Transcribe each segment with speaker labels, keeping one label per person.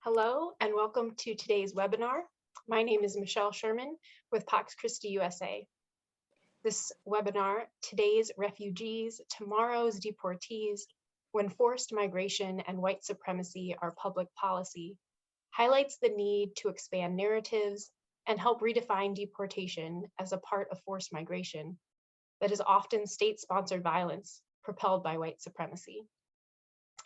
Speaker 1: Hello and welcome to today's webinar. My name is Michelle Sherman with Pax Christi USA. This webinar, Today's Refugees, Tomorrow's Deportees, When Forced Migration and White Supremacy Are Public Policy, highlights the need to expand narratives and help redefine deportation as a part of forced migration that is often state-sponsored violence propelled by white supremacy.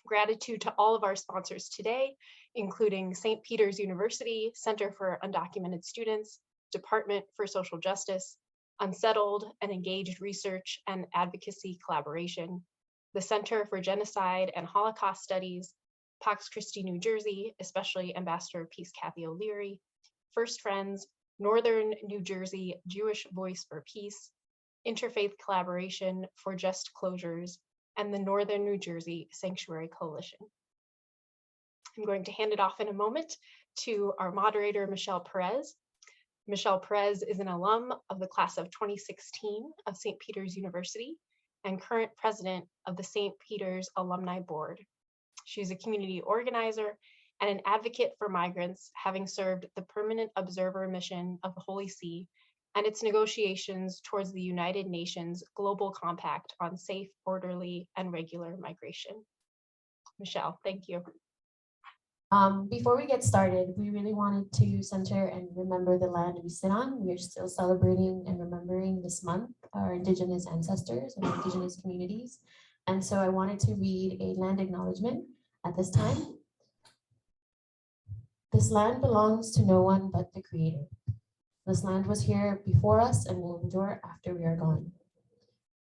Speaker 1: Gratitude to all of our sponsors today, including St. Peter's University, Center for Undocumented Students, Department for Social Justice, Unsettled and Engaged Research and Advocacy Collaboration, the Center for Genocide and Holocaust Studies, Pax Christi New Jersey, especially Ambassador of Peace Kathy O'Leary, First Friends, Northern New Jersey Jewish Voice for Peace, Interfaith Collaboration for Just Closures, and the Northern New Jersey Sanctuary Coalition. I'm going to hand it off in a moment to our moderator, Michelle Perez. Michelle Perez is an alum of the class of 2016 of St. Peter's University and current president of the St. Peter's Alumni Board. She's a community organizer and an advocate for migrants, having served the permanent observer mission of the Holy See and its negotiations towards the United Nations Global Compact on Safe, Orderly, and Regular Migration. Michelle, thank you.
Speaker 2: Before we get started, we really wanted to center and remember the land we sit on. We're still celebrating and remembering this month our Indigenous ancestors and Indigenous communities. And so I wanted to read a land acknowledgement at this time. This land belongs to no one but the Creator. This land was here before us and will endure after we are gone.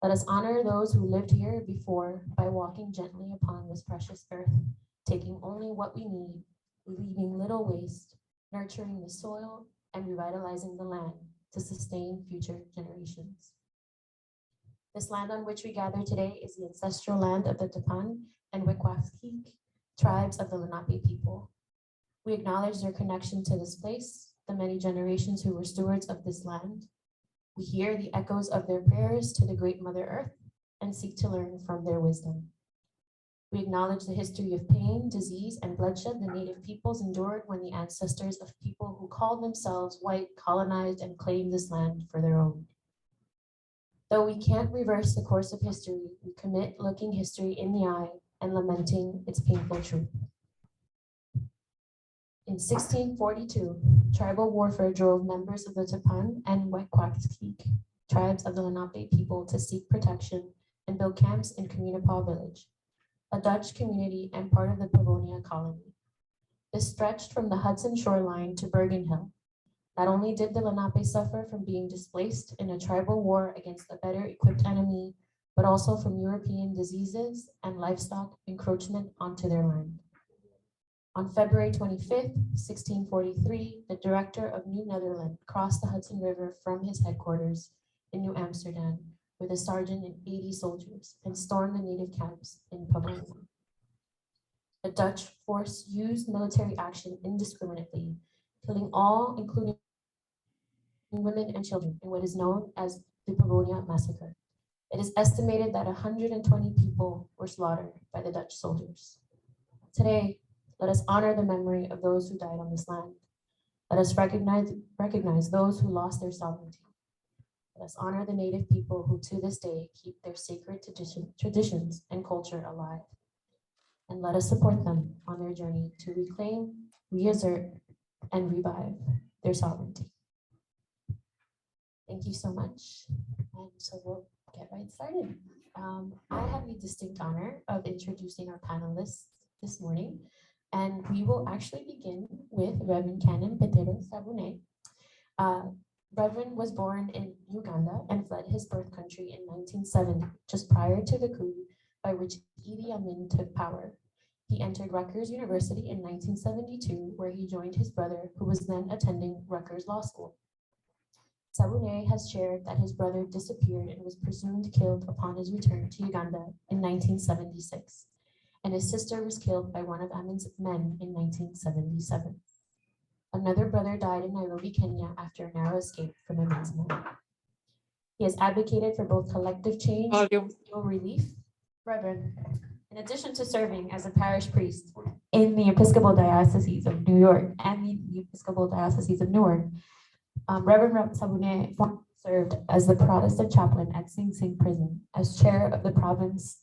Speaker 2: Let us honor those who lived here before by walking gently upon this precious earth, taking only what we need, leaving little waste, nurturing the soil, and revitalizing the land to sustain future generations. This land on which we gather today is the ancestral land of the Tapan and Wecquaesgeek tribes of the Lenape people. We acknowledge their connection to this place, the many generations who were stewards of this land. We hear the echoes of their prayers to the great Mother Earth and seek to learn from their wisdom. We acknowledge the history of pain, disease, and bloodshed the native peoples endured when the ancestors of people who called themselves white colonized and claimed this land for their own. Though we can't reverse the course of history, we commit looking history in the eye and lamenting its painful truth. In 1642, tribal warfare drove members of the Tapan and Wecquaesgeek tribes of the Lenape people to seek protection and build camps in Communipaw village, a Dutch community and part of the Pavonia colony. This stretched from the Hudson shoreline to Bergen Hill. Not only did the Lenape suffer from being displaced in a tribal war against a better equipped enemy, but also from European diseases and livestock encroachment onto their land. On February 25th, 1643, the director of New Netherland crossed the Hudson River from his headquarters in New Amsterdam with a sergeant and 80 soldiers and stormed the native camps in Pavonia. The Dutch force used military action indiscriminately, killing all, including women and children, in what is known as the Pavonia Massacre. It is estimated that 120 people were slaughtered by the Dutch soldiers. Today, let us honor the memory of those who died on this land. Let us recognize those who lost their sovereignty. Let us honor the native people who to this day keep their sacred traditions and culture alive. And let us support them on their journey to reclaim, reassert, and revive their sovereignty. Thank you so much. And so we'll get right started. I have the distinct honor of introducing our panelists this morning. And we will actually begin with Reverend Canon Petero Sabune. Reverend was born in Uganda and fled his birth country in 1970, just prior to the coup by which Idi Amin took power. He entered Rutgers University in 1972, where he joined his brother, who was then attending Rutgers Law School. Sabune has shared that his brother disappeared and was presumed killed upon his return to Uganda in 1976. And his sister was killed by one of Amin's men in 1977. Another brother died in Nairobi, Kenya after a narrow escape from Amin's men. He has advocated for both collective change and relief. Reverend, in addition to serving as a parish priest, in the Episcopal Diocese of New York and the Episcopal Diocese of Newark. Reverend Sabune served as the Protestant chaplain at Sing Sing Prison, as chair of the province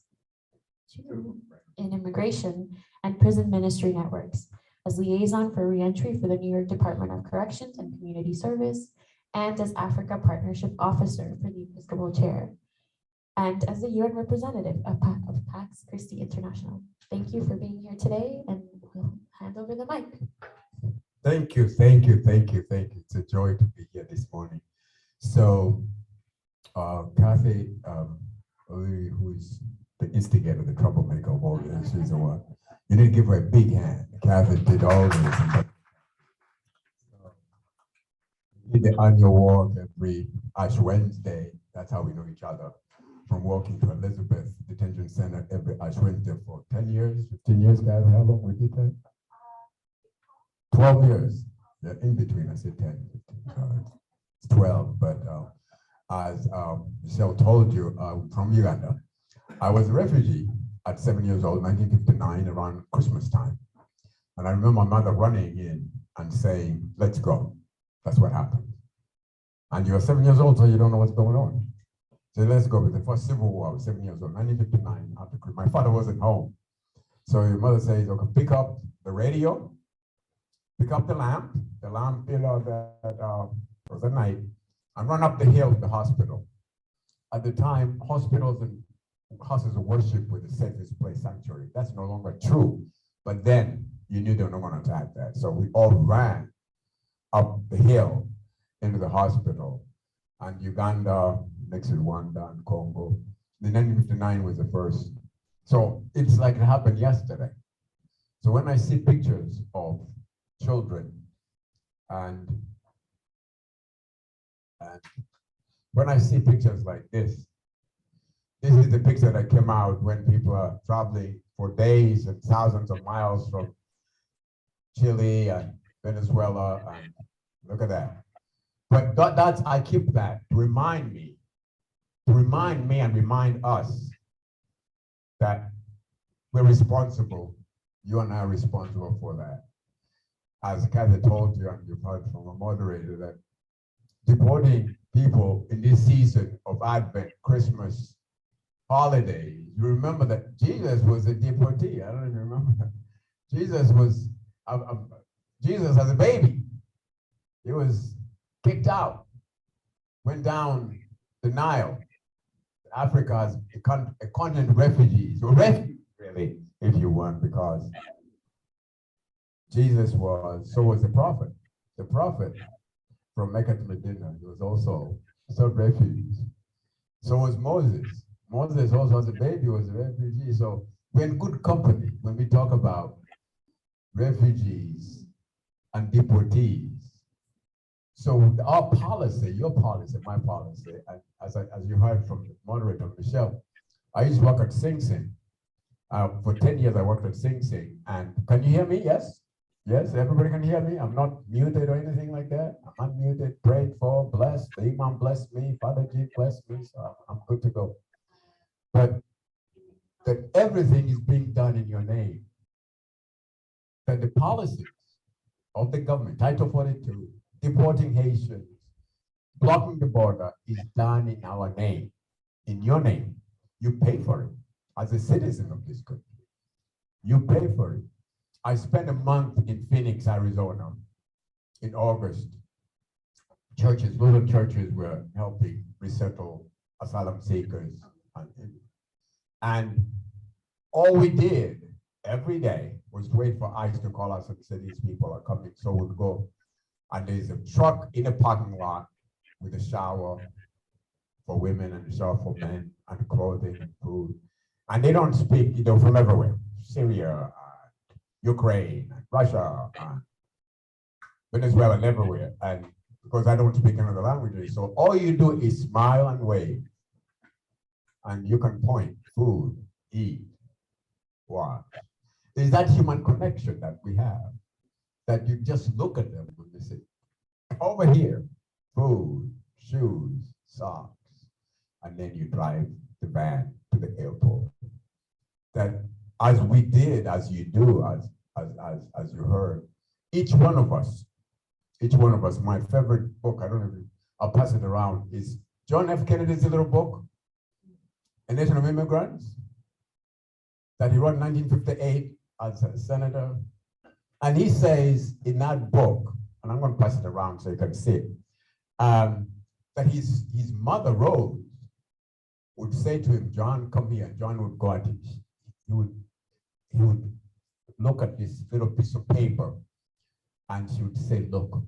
Speaker 2: in immigration and prison ministry networks, as liaison for reentry for the New York Department of Corrections and Community Service, and as Africa Partnership Officer for the Episcopal Chair, and as the UN representative of Pax Christi International. Thank you for being here today, and we'll hand over the mic.
Speaker 3: Thank you, thank you, thank you, thank you. It's a joy to be here this morning. So, Kathy, who is the instigator, the troublemaker of all this, she's the one. You need to give her a big hand. Kathy did all this. We did the annual walk every Ash Wednesday. That's how we know each other. From walking to Elizabeth Detention Center every Ash Wednesday for 10 years, 15 years, Kathy, how long we did that? 12 years. Yeah, in between, I said 10, 15, it's 12, but as Michelle told you, from Uganda, I was a refugee at 7 years old, 1959, around Christmas time. And I remember my mother running in and saying, let's go. That's what happened. And you're 7 years old, so you don't know what's going on. So let's go. With the first Civil War, I was 7 years old, 1959, after my father wasn't home. So your mother says, okay, pick up the radio, pick up the lamp, you know, that was at night, and run up the hill to the hospital. At the time, hospitals and houses of worship were the safest place, sanctuary. That's no longer true. But then you knew they were not going to attack that. So we all ran up the hill into the hospital. And Uganda, next to Rwanda and Congo. The 1959 was the first. So it's like it happened yesterday. So when I see pictures of children and when I see pictures like this is the picture that came out when people are traveling for days and thousands of miles from Chile and Venezuela, and look at that. But that's, I keep that to remind me and remind us that we're responsible. You and I are responsible for that. As Kathy told you, and you've heard from a moderator, that deporting people in this season of Advent, Christmas, holidays, you remember that Jesus was a deportee. I don't even remember that. Jesus was, Jesus as a baby, he was kicked out, went down the Nile. Africa has a continent of refugees, or refugees really, if you want, because Jesus was, so was the prophet. The prophet from Mecca to Medina, he was also sought refugees. So was Moses. Moses also as a baby was a refugee. So we're in good company when we talk about refugees and deportees. So our policy, your policy, my policy, as you heard from the moderator, Michelle, I used to work at Sing Sing. For 10 years, I worked at Sing Sing. And can you hear me? Yes? Yes, everybody can hear me? I'm not muted or anything like that. I'm unmuted, prayed for, blessed. The Imam blessed me, Father G blessed me, so I'm good to go. But that everything is being done in your name. That the policies of the government, Title 42, deporting Haitians, blocking the border, is done in our name, in your name. You pay for it as a citizen of this country. You pay for it. I spent a month in Phoenix, Arizona in August. Churches, little churches were helping resettle asylum seekers. And all we did every day was wait for ICE to call us and say these people are coming. So we'd go, and there's a truck in a parking lot with a shower for women and a shower for men and clothing and food. And they don't speak, you know, from everywhere. Syria, Ukraine, Russia, Venezuela, and everywhere. And because I don't speak another languages, so all you do is smile and wave. And you can point, food, eat, watch. There's that human connection that we have, that you just look at them when they say, over here, food, shoes, socks, and then you drive the van to the airport. That as we did, as you do, as as you heard, each one of us, my favorite book, I don't know, I'll pass it around, is John F. Kennedy's little book, A Nation of Immigrants, that he wrote in 1958 as a senator. And he says in that book, and I'm going to pass it around so you can see it, that his mother, Rose, would say to him, John, come here. And John would go at it. He would look at this little piece of paper and she would say, look,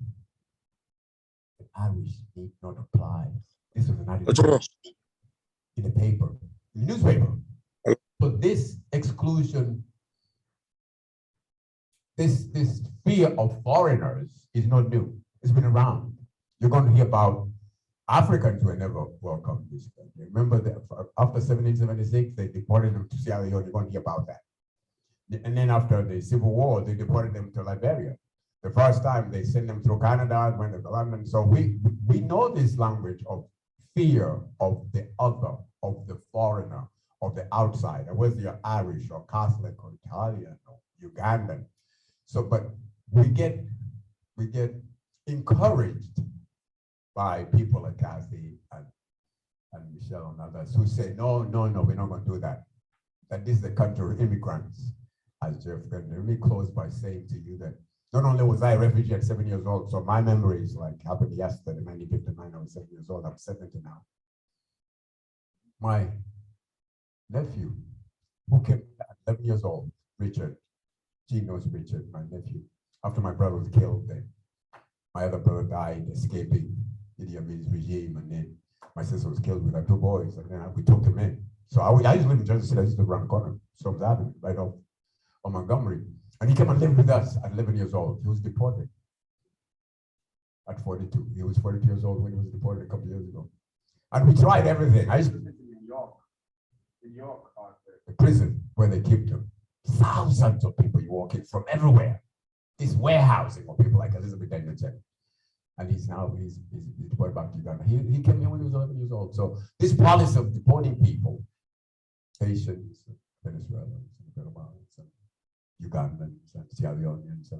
Speaker 3: the Irish need not apply. This was an article in the paper, in the newspaper. But this exclusion, this fear of foreigners is not new. It's been around. You're going to hear about Africans were never welcome in this country. Remember that after 1776, they deported them to Sierra Leone. You're going to hear about that. And then after the Civil War, they deported them to Liberia. The first time they sent them through Canada, went to London. So we know this language of fear of the other, of the foreigner, of the outsider, whether you're Irish or Catholic or Italian or Ugandan. So, but we get encouraged by people like Kathy and Michelle and others who say, no, we're not going to do that. That this is the country of immigrants. As Jeff said, let me close by saying to you that not only was I a refugee at 7 years old, so my memory is like happened yesterday, 1959, I was 7 years old, I'm 70 now. My nephew, who came at 11 years old, Richard, Gene knows Richard, my nephew, after my brother was killed, then my other brother died escaping Idi Amin's regime, and then my sister was killed with her two boys, and then we took them in. So I used to live in Jersey City, I used to live around the corner, Storms Avenue, right off on Montgomery. And he came and lived with us at 11 years old. He was deported at 42. He was 42 years old when he was deported a couple of years ago. And we tried everything. I used to live in New York, the prison where they kept him. Thousands of people you walk in from everywhere. This warehousing of people like Elizabeth Danielson. And he's deported back to Uganda. He came here when he was 11 years old. So this policy of deporting people, Haitians, Venezuelans, Ugandans, and Sierra Leoneans,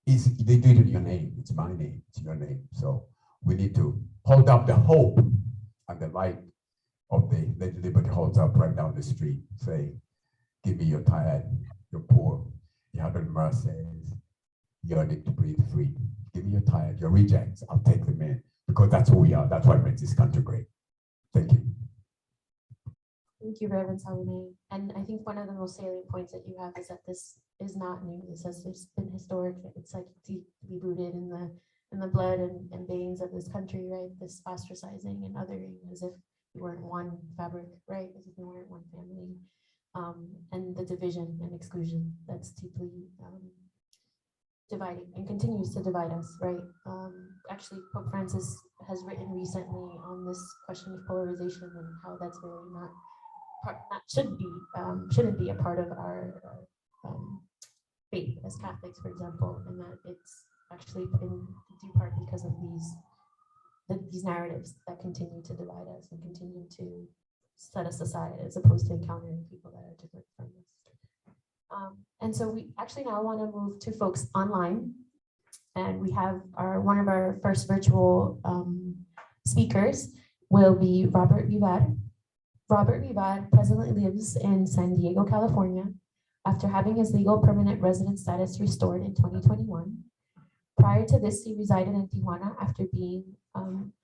Speaker 3: they do it in your name. It's my name. It's your name. So we need to hold up the hope and the light of the Lady Liberty holds up right down the street. Say, give me your tired, your poor, your having mercy, your need to breathe free. Give me your tired, your rejects. I'll take them in because that's who we are. That's what makes this country great. Thank you.
Speaker 2: Thank you, Reverend Salome. And I think one of the most salient points that you have is that this is not new. This has been historic. It's like deeply rooted in the blood and veins of this country, right? This ostracizing and othering as if we weren't one fabric, right? As if we weren't one family. And the division and exclusion that's deeply dividing and continues to divide us, right? Actually, Pope Francis has written recently on this question of polarization and how that's really not shouldn't be a part of our faith as Catholics, for example, and that it's actually in due part because of these narratives that continue to divide us and continue to set us aside as opposed to encountering people that are different from us. And so we actually now want to move to folks online, and we have one of our first virtual speakers will be Robert Vivad. Robert Vivad presently lives in San Diego, California, after having his legal permanent resident status restored in 2021. Prior to this, he resided in Tijuana after being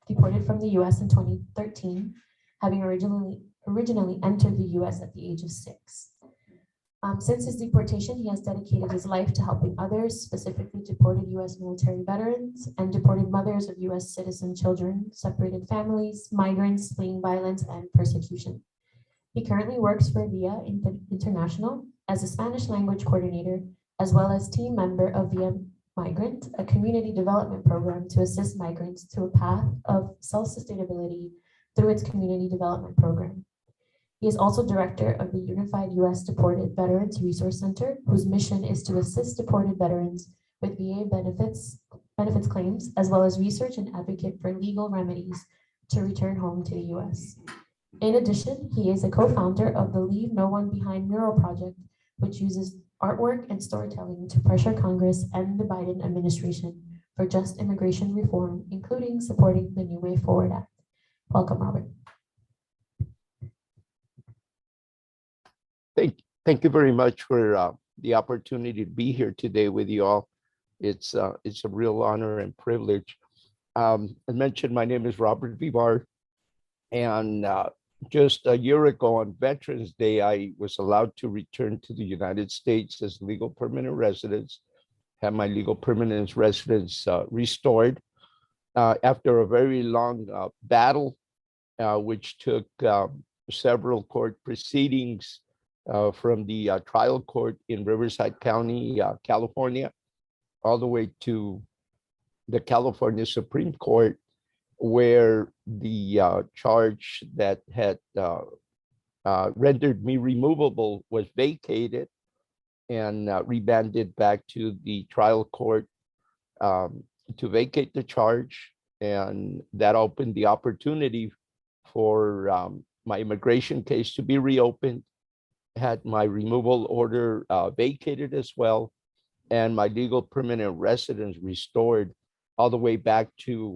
Speaker 2: deported from the US in 2013, having originally entered the US at the age of 6. Since his deportation, he has dedicated his life to helping others, specifically deported US military veterans and deported mothers of US citizen children, separated families, migrants fleeing violence and persecution. He currently works for VIA International as a Spanish language coordinator, as well as team member of VIA Migrant, a community development program to assist migrants to a path of self-sustainability through its community development program. He is also director of the Unified U.S. Deported Veterans Resource Center, whose mission is to assist deported veterans with VA benefits claims, as well as research and advocate for legal remedies to return home to the U.S. In addition, he is a co-founder of the Leave No One Behind mural project, which uses artwork, and storytelling to pressure Congress and the Biden administration for just immigration reform, including supporting the New Way Forward Act. Welcome, Robert.
Speaker 4: Thank you very much for the opportunity to be here today with you all. It's a real honor and privilege. As mentioned, my name is Robert Vivar, and just a year ago on Veterans Day, I was allowed to return to the United States as legal permanent resident, have my legal permanent residence restored after a very long battle, which took several court proceedings from the trial court in Riverside County, California, all the way to the California Supreme Court, where the charge that had rendered me removable was vacated and remanded back to the trial court to vacate the charge. And that opened the opportunity for my immigration case to be reopened, had my removal order vacated as well, and my legal permanent residence restored all the way back to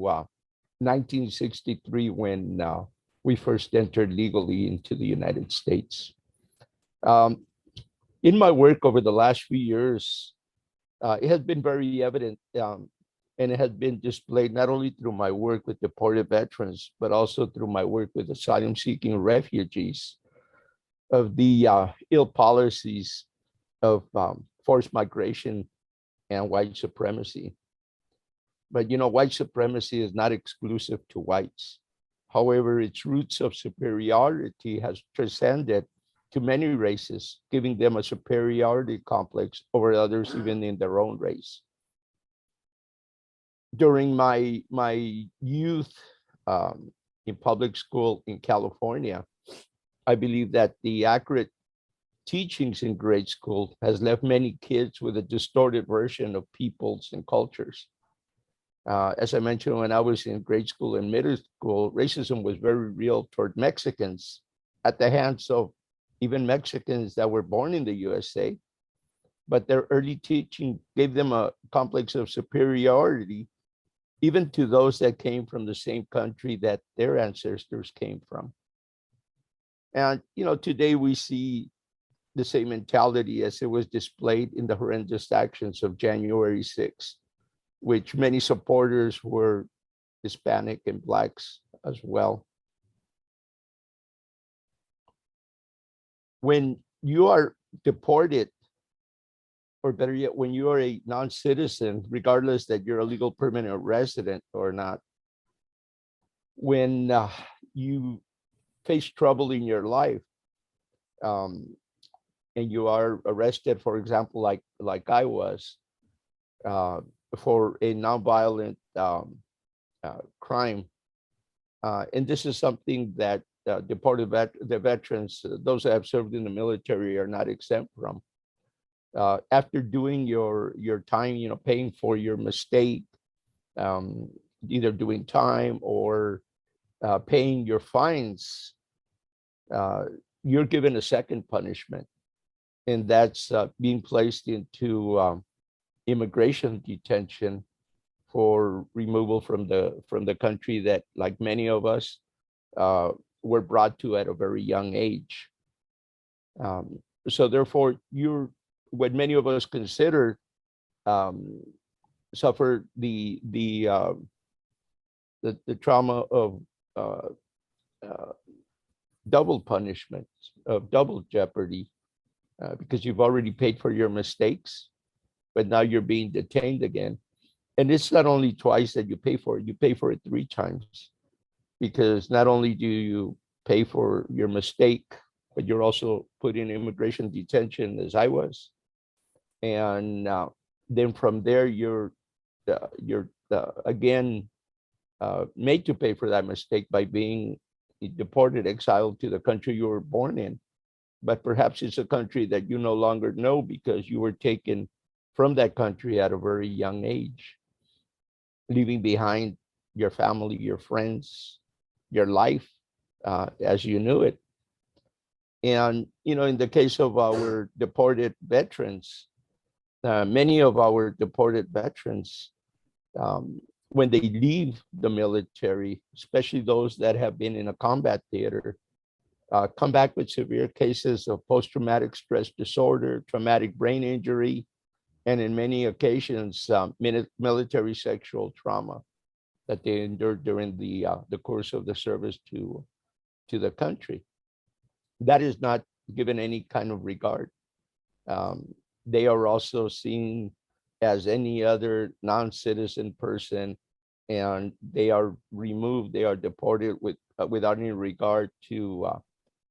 Speaker 4: 1963 when we first entered legally into the United States. In my work over the last few years, it has been very evident and it has been displayed not only through my work with deported veterans, but also through my work with asylum-seeking refugees, of the ill policies of forced migration and white supremacy. But white supremacy is not exclusive to whites. However, its roots of superiority has transcended to many races, giving them a superiority complex over others, even in their own race. During my youth in public school in California, I believe that the accurate teachings in grade school has left many kids with a distorted version of peoples and cultures. As I mentioned, when I was in grade school and middle school, racism was very real toward Mexicans at the hands of even Mexicans that were born in the USA. But their early teaching gave them a complex of superiority, even to those that came from the same country that their ancestors came from. And today we see the same mentality as it was displayed in the horrendous actions of January 6th, which many supporters were Hispanic and Blacks as well. When you are deported, or better yet, when you are a non-citizen, regardless that you're a legal permanent resident or not, when you face trouble in your life, and you are arrested, for example, like I was, for a nonviolent crime, and this is something that deported the veterans, those that have served in the military, are not exempt from. After doing your time, paying for your mistake, either doing time or paying your fines, you're given a second punishment, and that's being placed into immigration detention for removal from the country that, like many of us, were brought to at a very young age. So therefore, you're what many of us consider suffer the trauma of double punishment, of double jeopardy, because you've already paid for your mistakes, but now you're being detained again. And it's not only twice that you pay for it, you pay for it 3 times, because not only do you pay for your mistake, but you're also put in immigration detention, as I was. And then from there, you're again made to pay for that mistake by being deported, exiled to the country you were born in. But perhaps it's a country that you no longer know because you were taken from that country at a very young age, leaving behind your family, your friends, your life as you knew it. And, in the case of our deported veterans, many of our deported veterans, when they leave the military, especially those that have been in a combat theater, come back with severe cases of post-traumatic stress disorder, traumatic brain injury, and in many occasions, military sexual trauma that they endured during the course of the service to the country. That is not given any kind of regard. They are also seen as any other non-citizen person, and they are removed. They are deported without any regard to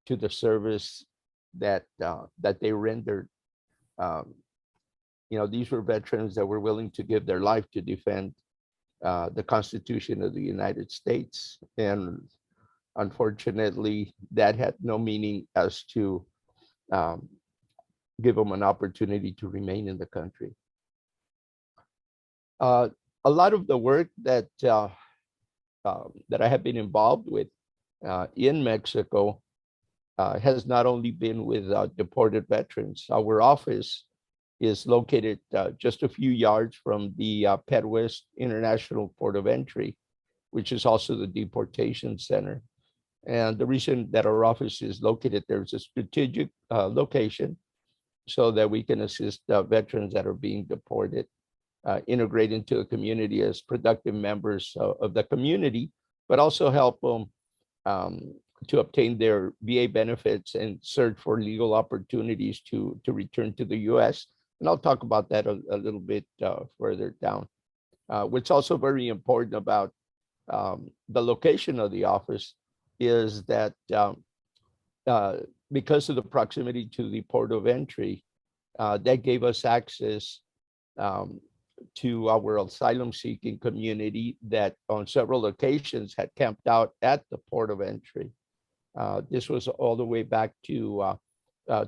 Speaker 4: the service that they rendered. These were veterans that were willing to give their life to defend the Constitution of the United States, and unfortunately, that had no meaning as to give them an opportunity to remain in the country. A lot of the work that I have been involved with in Mexico has not only been with deported veterans. Our office is located just a few yards from the Pet West International Port of Entry, which is also the deportation center. And the reason that our office is located there is a strategic location so that we can assist veterans that are being deported, integrate into the community as productive members of the community, but also help them to obtain their VA benefits and search for legal opportunities to return to the US. And I'll talk about that a little bit further down. What's also very important about the location of the office is that because of the proximity to the port of entry, that gave us access to our asylum-seeking community that on several occasions had camped out at the port of entry. This was all the way back to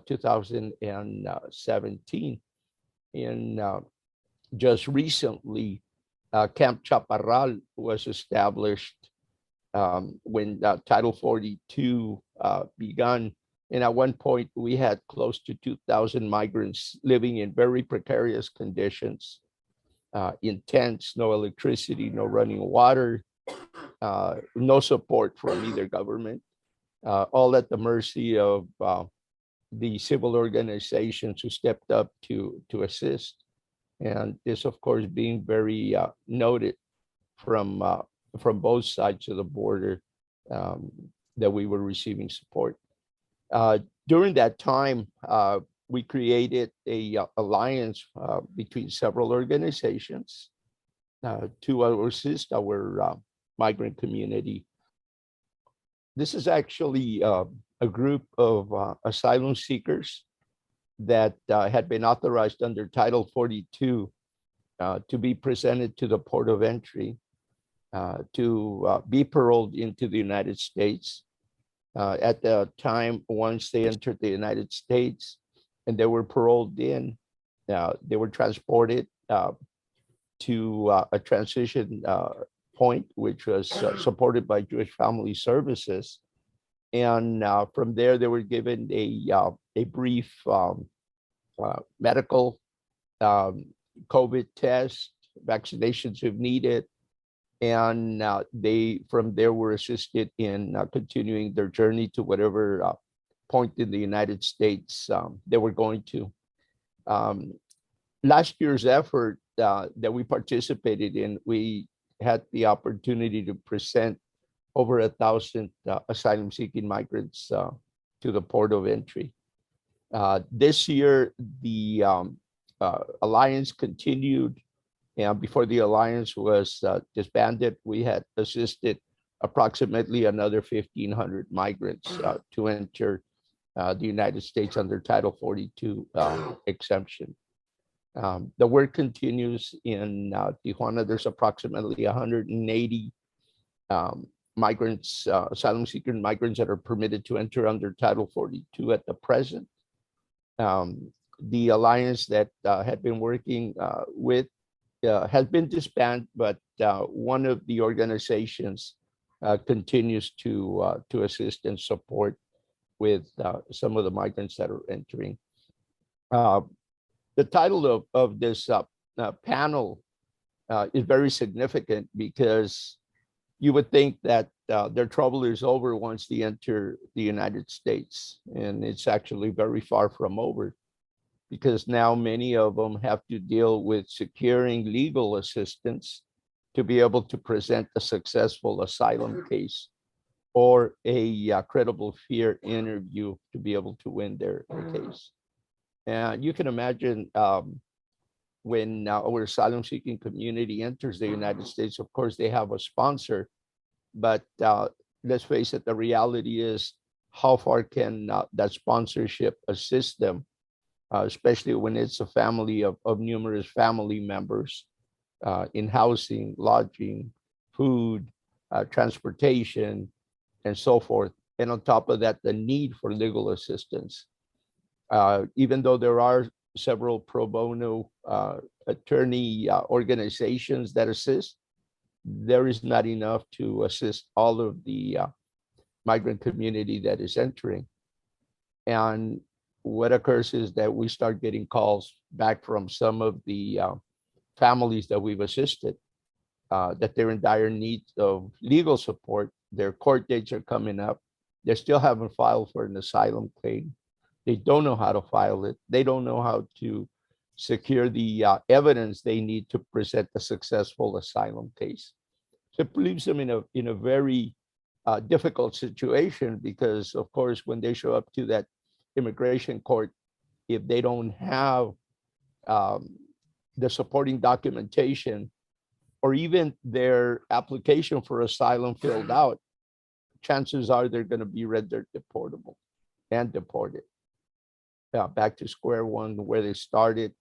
Speaker 4: 2017. And just recently, Camp Chaparral was established when Title 42 began. And at one point, we had close to 2,000 migrants living in very precarious conditions, in tents, no electricity, no running water, no support from either government, all at the mercy of the civil organizations who stepped up to assist. And this, of course, being very noted from both sides of the border, that we were receiving support. During that time, we created a alliance between several organizations to assist our migrant community. This is actually a group of asylum seekers that had been authorized under Title 42 to be presented to the port of entry to be paroled into the United States. At the time, once they entered the United States and they were paroled in, they were transported to a transition point, which was supported by Jewish Family Services. And from there, they were given a brief medical COVID test, vaccinations if needed. And they, from there, were assisted in continuing their journey to whatever point in the United States they were going to. Last year's effort that we participated in, we had the opportunity to present over 1,000 asylum-seeking migrants to the port of entry. This year, the alliance continued. And before the alliance was disbanded, we had assisted approximately another 1,500 migrants to enter the United States under Title 42 exemption. The work continues in Tijuana. There's approximately 180 migrants, asylum seeker migrants that are permitted to enter under Title 42 at the present. The alliance that had been working with has been disbanded, but one of the organizations continues to assist and support with some of the migrants that are entering. The title of this panel is very significant because you would think that their trouble is over once they enter the United States. And it's actually very far from over, because now many of them have to deal with securing legal assistance to be able to present a successful asylum case or a credible fear interview to be able to win their case. And you can imagine when our asylum seeking community enters the United States, of course, they have a sponsor, but let's face it, the reality is how far can that sponsorship assist them, especially when it's a family of numerous family members in housing, lodging, food, transportation, and so forth. And on top of that, the need for legal assistance. Even though there are several pro bono attorney organizations that assist, there is not enough to assist all of the migrant community that is entering. And what occurs is that we start getting calls back from some of the families that we've assisted, that they're in dire need of legal support. Their court dates are coming up. They still haven't filed for an asylum claim. They don't know how to file it. They don't know how to secure the evidence they need to present a successful asylum case. So it leaves them in a very difficult situation, because, of course, when they show up to that immigration court, if they don't have the supporting documentation or even their application for asylum filled out, chances are they're going to be rendered deportable and deported. Back to square one, where they started.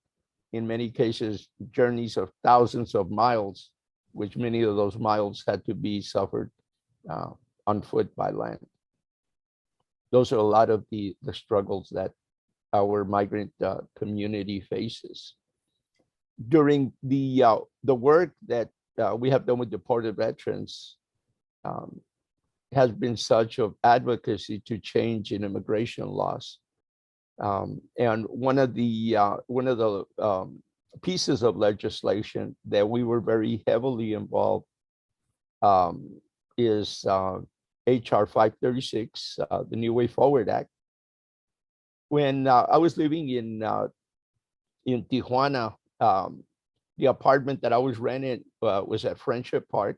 Speaker 4: In many cases, journeys of thousands of miles, which many of those miles had to be suffered on foot by land. Those are a lot of the struggles that our migrant community faces. During the work that we have done with deported veterans, has been such of advocacy to change in immigration laws. And one of the pieces of legislation that we were very heavily involved is HR 536, the New Way Forward Act. When I was living in Tijuana, the apartment that I was renting was at Friendship Park,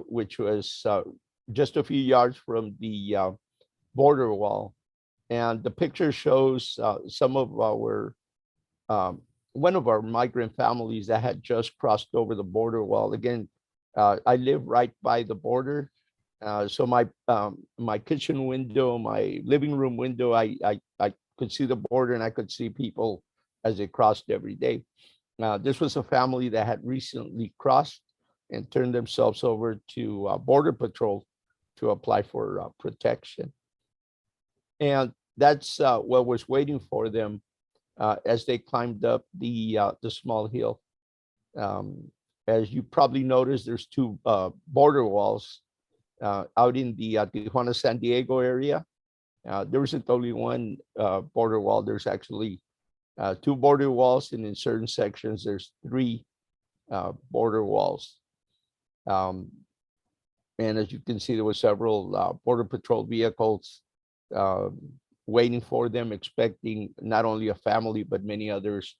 Speaker 4: which was just a few yards from the border wall. And the picture shows some of our, one of our migrant families that had just crossed over the border wall. Again, I live right by the border. So my kitchen window, my living room window, I could see the border, and I could see people as they crossed every day. This was a family that had recently crossed and turned themselves over to Border Patrol to apply for protection. And that's what was waiting for them as they climbed up the small hill. As you probably noticed, there's two border walls out in the Tijuana, San Diego area. There isn't only one border wall. There's actually two border walls, and in certain sections, there's three border walls. And as you can see, there were several Border Patrol vehicles waiting for them, expecting not only a family, but many others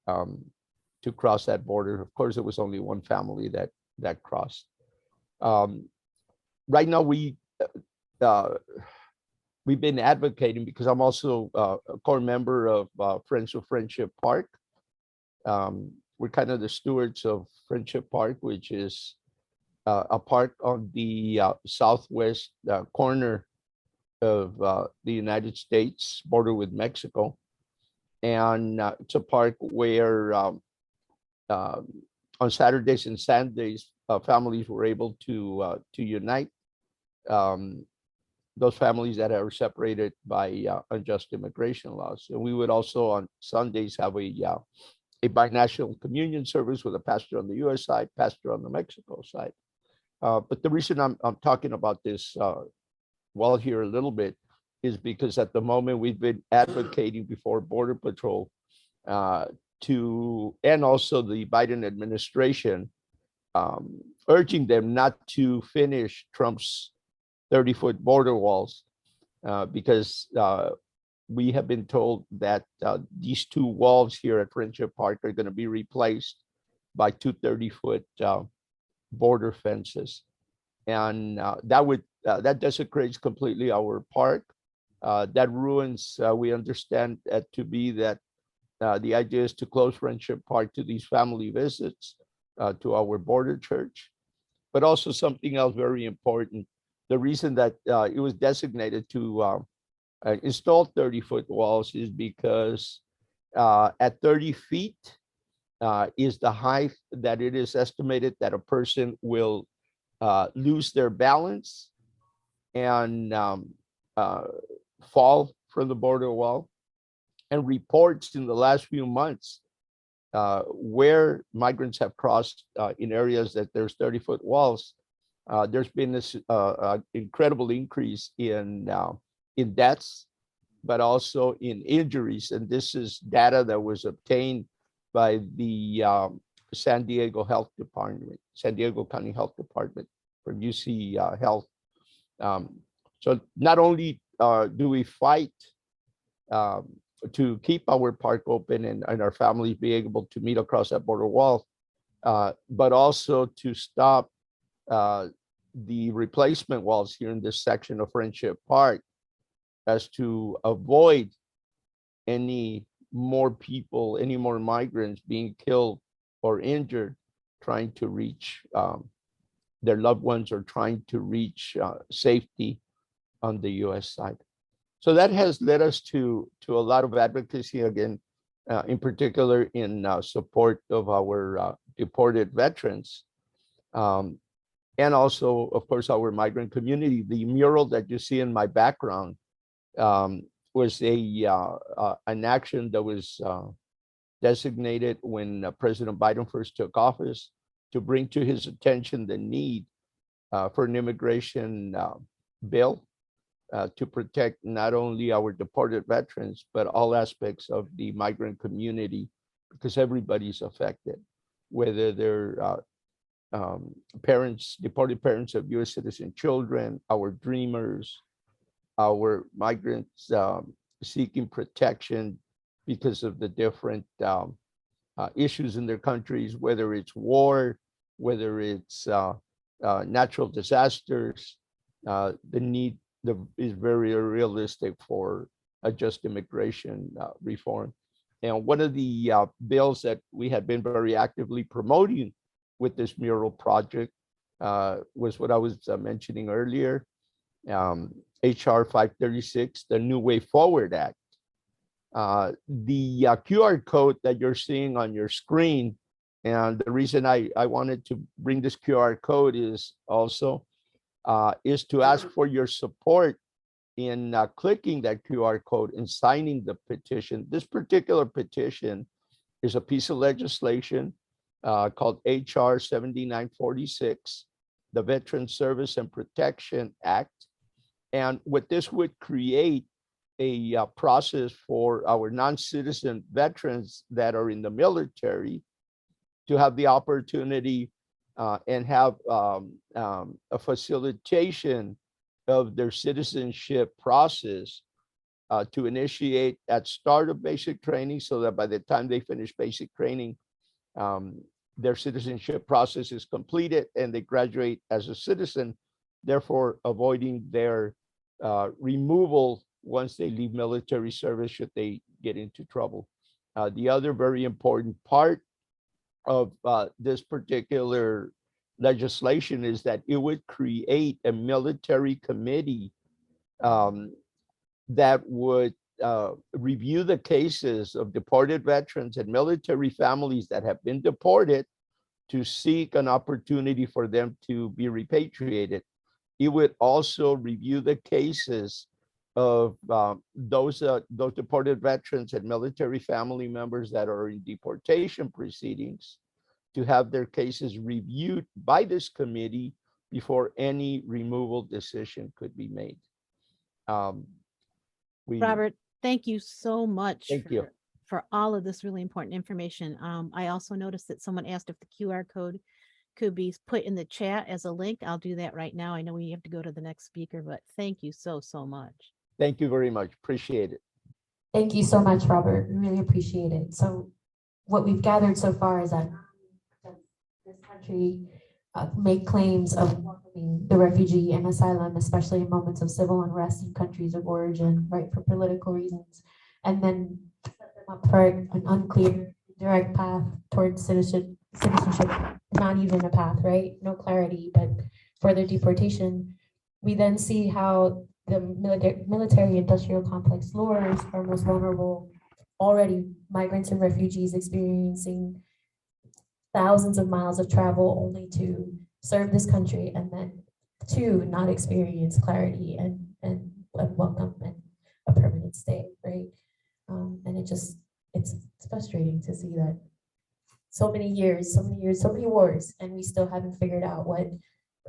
Speaker 4: to cross that border. Of course, it was only one family that crossed. Right now, we've been advocating, because I'm also a core member of Friends of Friendship Park. We're kind of the stewards of Friendship Park, which is a park on the southwest corner of the United States, border with Mexico. And it's a park where on Saturdays and Sundays, families were able to unite. Those families that are separated by unjust immigration laws. And we would also on Sundays have a binational communion service with a pastor on the US side, pastor on the Mexico side. But the reason I'm talking about this while here a little bit is because at the moment we've been advocating before Border Patrol and also the Biden administration, urging them not to finish Trump's 30-foot border walls because we have been told that these two walls here at Friendship Park are going to be replaced by two 30-foot border fences. And that desecrates completely our park. That ruins, we understand to be that the idea is to close Friendship Park to these family visits to our border church. But also something else very important, the reason that it was designated to install 30-foot walls is because at 30 feet is the height that it is estimated that a person will lose their balance and fall from the border wall. And reports in the last few months where migrants have crossed in areas that there's 30-foot walls, there's been this incredible increase in deaths, but also in injuries. And this is data that was obtained by the San Diego County Health Department from UC Health. So not only do we fight to keep our park open and our families be able to meet across that border wall, but also to stop the replacement walls here in this section of Friendship Park, as to avoid any more people, any more migrants being killed or injured trying to reach their loved ones or trying to reach safety on the US side. So that has led us to a lot of advocacy, again, in particular in support of our deported veterans. And also, of course, our migrant community. The mural that you see in my background was an action that was designated when President Biden first took office to bring to his attention the need for an immigration bill to protect not only our deported veterans, but all aspects of the migrant community, because everybody's affected, whether they're parents, deported parents of US citizen children, our dreamers, our migrants seeking protection because of the different issues in their countries, whether it's war, whether it's natural disasters. The need is very realistic for a just immigration reform. And one of the bills that we had been very actively promoting with this mural project was what I was mentioning earlier, HR 536, the New Way Forward Act. The QR code that you're seeing on your screen, and the reason I wanted to bring this QR code is also is to ask for your support in clicking that QR code and signing the petition. This particular petition is a piece of legislation called HR 7946, the Veteran Service and Protection Act. And what this would create a process for our non-citizen veterans that are in the military to have the opportunity and have a facilitation of their citizenship process to initiate at start of basic training, so that by the time they finish basic training, their citizenship process is completed and they graduate as a citizen, therefore avoiding their removal once they leave military service should they get into trouble. The other very important part of this particular legislation is that it would create a military committee that would review the cases of deported veterans and military families that have been deported to seek an opportunity for them to be repatriated. It would also review the cases of those deported veterans and military family members that are in deportation proceedings, to have their cases reviewed by this committee before any removal decision could be made.
Speaker 5: Robert, thank you so much
Speaker 4: Thank you.
Speaker 5: for all of this really important information. I also noticed that someone asked if the QR code could be put in the chat as a link. I'll do that right now. I know we have to go to the next speaker, but thank you so, so much.
Speaker 4: Thank you very much. Appreciate it.
Speaker 2: Thank you so much, Robert. We really appreciate it. So what we've gathered so far is that this country make claims of welcoming the refugee and asylum, especially in moments of civil unrest in countries of origin, right, for political reasons, and then set them up for an unclear, direct path towards citizenship, not even a path, right? No clarity, but further deportation. We then see how the military industrial complex lures our most vulnerable, already migrants and refugees experiencing thousands of miles of travel only to serve this country and then to not experience clarity and welcome and a permanent stay, right? And it's frustrating to see that so many years, so many wars, and we still haven't figured out what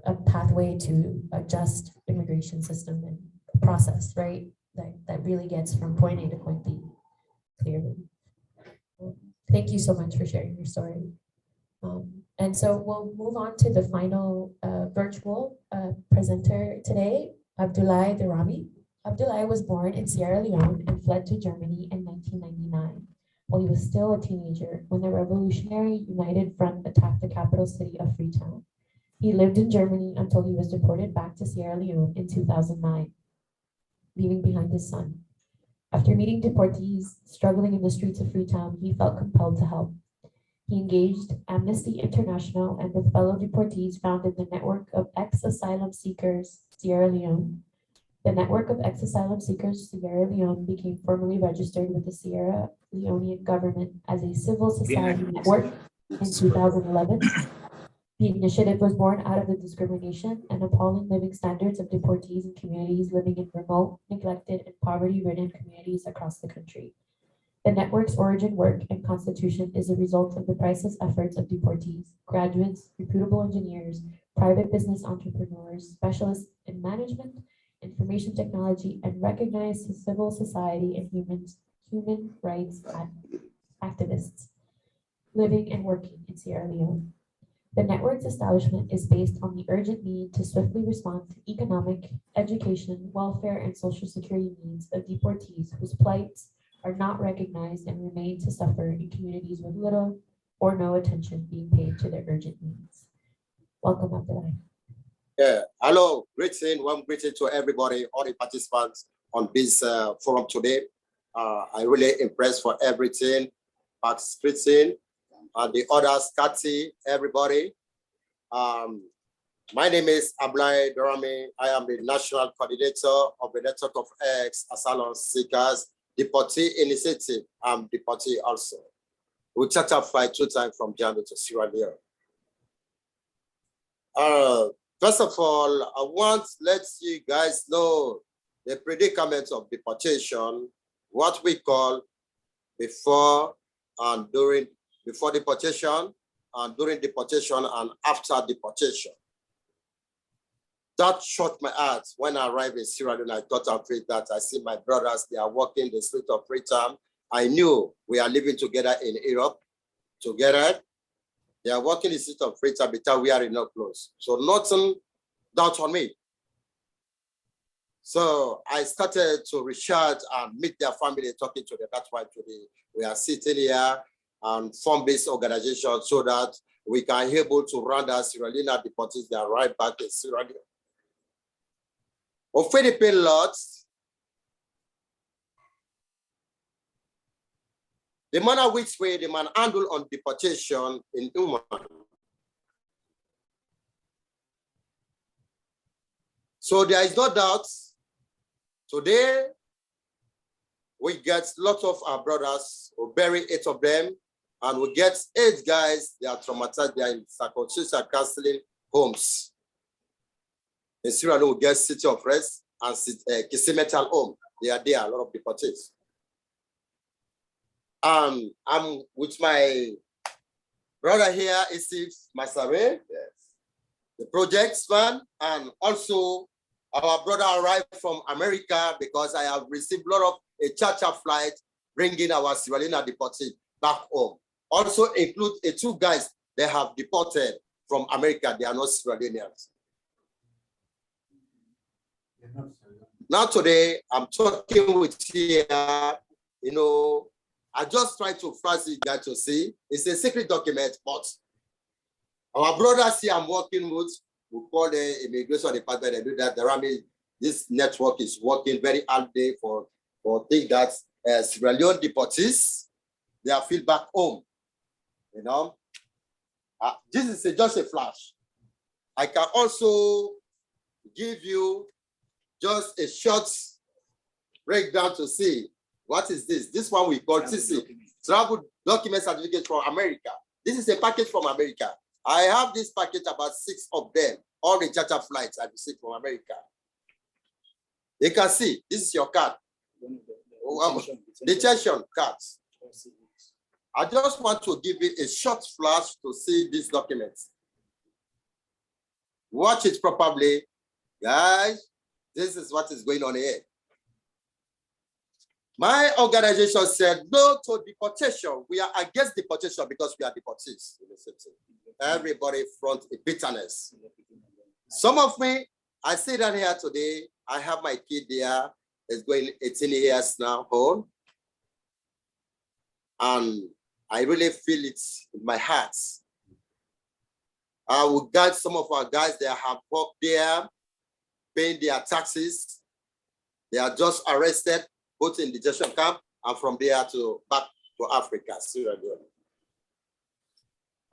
Speaker 2: a pathway to a just immigration system and process, right? That really gets from point A to point B clearly. Thank you so much for sharing your story. And so we'll move on to the final virtual presenter today, Abdoulaye Darami. Abdoulaye was born in Sierra Leone and fled to Germany in 1999, while he was still a teenager when the Revolutionary United Front attacked the capital city of Freetown. He lived in Germany until he was deported back to Sierra Leone in 2009, leaving behind his son. After meeting deportees struggling in the streets of Freetown, he felt compelled to help. He engaged Amnesty International and with fellow deportees founded the Network of Ex-Asylum Seekers Sierra Leone. The Network of Ex-Asylum Seekers Sierra Leone became formally registered with the Sierra Leonean government as a civil society network in 2011. The initiative was born out of the discrimination and appalling living standards of deportees and communities living in remote, neglected, and poverty-ridden communities across the country. The network's origin work and constitution is a result of the priceless efforts of deportees, graduates, reputable engineers, private business entrepreneurs, specialists in management, information technology, and recognized civil society and human rights activists living and working in Sierra Leone. The network's establishment is based on the urgent need to swiftly respond to economic, education, welfare, and social security needs of deportees whose plights are not recognized and remain to suffer in communities with little or no attention being paid to their urgent needs. Welcome, Abdoulaye.
Speaker 6: Yeah, hello, warm greeting to everybody, all the participants on this forum today. I'm really impressed for everything, Pax Christi, and the others, Kathy, everybody. My name is Abdoulaye Darami. I am the National Coordinator of the Network of Ex-Asylum Seekers Deportee Initiative. I'm deportee also. We checked up flight 2 times from January to Sierra Leone. First of all, I want to let you guys know the predicament of deportation, what we call before deportation, and during deportation, and after deportation. That shocked my heart when I arrived in Sierra Leone. I thought of it that I see my brothers, they are walking the street of Freetown. I knew we are living together in Europe, together. They are walking the street of Freetown because we are in no clothes. So nothing doubt on me. So I started to reach out and meet their family, talking to them. That's why today we are sitting here and form this organization so that we can be able to run our Sierra Leone deportees that are right back in Sierra Leone. Of Philippine lots, the manner which way the man handle on deportation in human. So there is no doubt. Today, we get lots of our brothers, we bury 8 of them, and we get 8 guys, they are traumatized, they are in psychosocial counseling homes. In Sierra Leone, we get City of Rest and Kisimetal Home. They are there, a lot of deportees. I'm with my brother here, Isif Masare, yes, the projects man, and also Our brother arrived from America because I have received a lot of a charter flight bringing our Sierra Leone deportees back home. Also include two guys they have deported from America. They are not Sierra Leoneans. Now today, I'm talking with here, you know, I just try to flash you guys to see. It's a secret document, but our brothers here I'm working with, we call the immigration department and do that. This network is working very hard day for things that Sierra Leone deportees, they are feel back home. You know, this is just a flash. I can also give you just a short breakdown to see what is this. This one we call TC, Travel Document Certificate from America. This is a package from America. I have this package, about 6 of them, all the charter flights I received from America. You can see, this is your card. Detention cards. I just want to give you a short flash to see these documents. Watch it properly. Guys, this is what is going on here. My organization said no to deportation. We are against deportation because we are deportees. Everybody front a bitterness. Some of me, I sit down here today. I have my kid there. It's going 18 years now old. And I really feel it in my heart. I will guide some of our guys that have worked there, paying their taxes. They are just arrested, put in detention camp, and from there to back to Africa, Sierra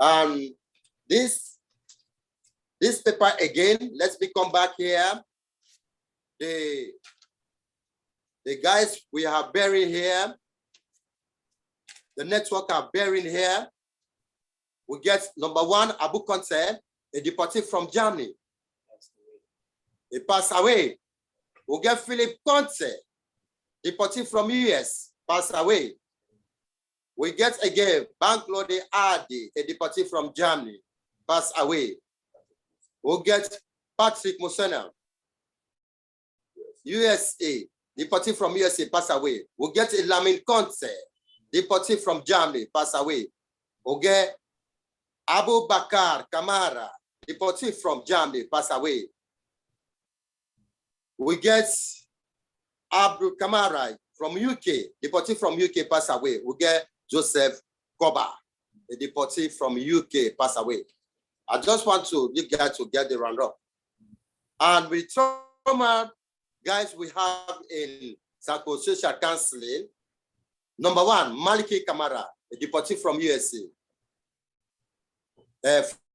Speaker 6: Leone. This paper again, let's come back here. The guys we have buried here, the network are buried here. We get number 1, Abu Conte, a deportee from Germany. He passed away. We get Philip Conte, deportee from US, passed away. We get again Banklode Adi, a deportee from Germany, passed away. We get Patrick Musena, USA, deportee from USA, passed away. We get Lamin Conte, deportee from Germany, passed away. We get Abu Bakar Kamara, deportee from Germany, passed away. We get Abdul Kamara from UK, deportee from UK, passed away. We get Joseph Koba, a deportee from UK, passed away. I just want you guys to get the roundup. And with trauma, guys, we have in psychosocial counseling. Number 1, Maliki Kamara, a deportee from USA.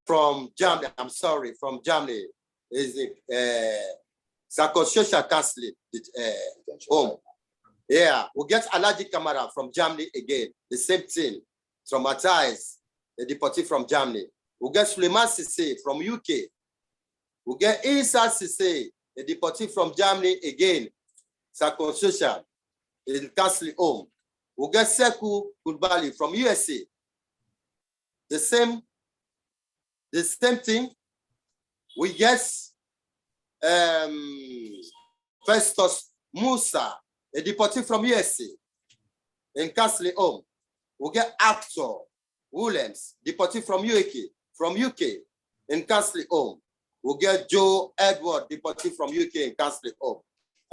Speaker 6: From Germany, I'm sorry, from Germany, is psychosocial counseling home. Yeah, we get Alaji Kamara from Germany again, the same thing, traumatized, a deportee from Germany. We get Suleiman Sisse from UK. We get Isa Sisse, a deportee from Germany again, psychosocial, in counseling home. We get Sekou Kulbali from USA. The same thing. We get Festus Musa, a deportee from USA, in counseling home. We get actor Williams, deportee from UK, in counseling home. We get Joe Edward, deportee from UK, in counseling home.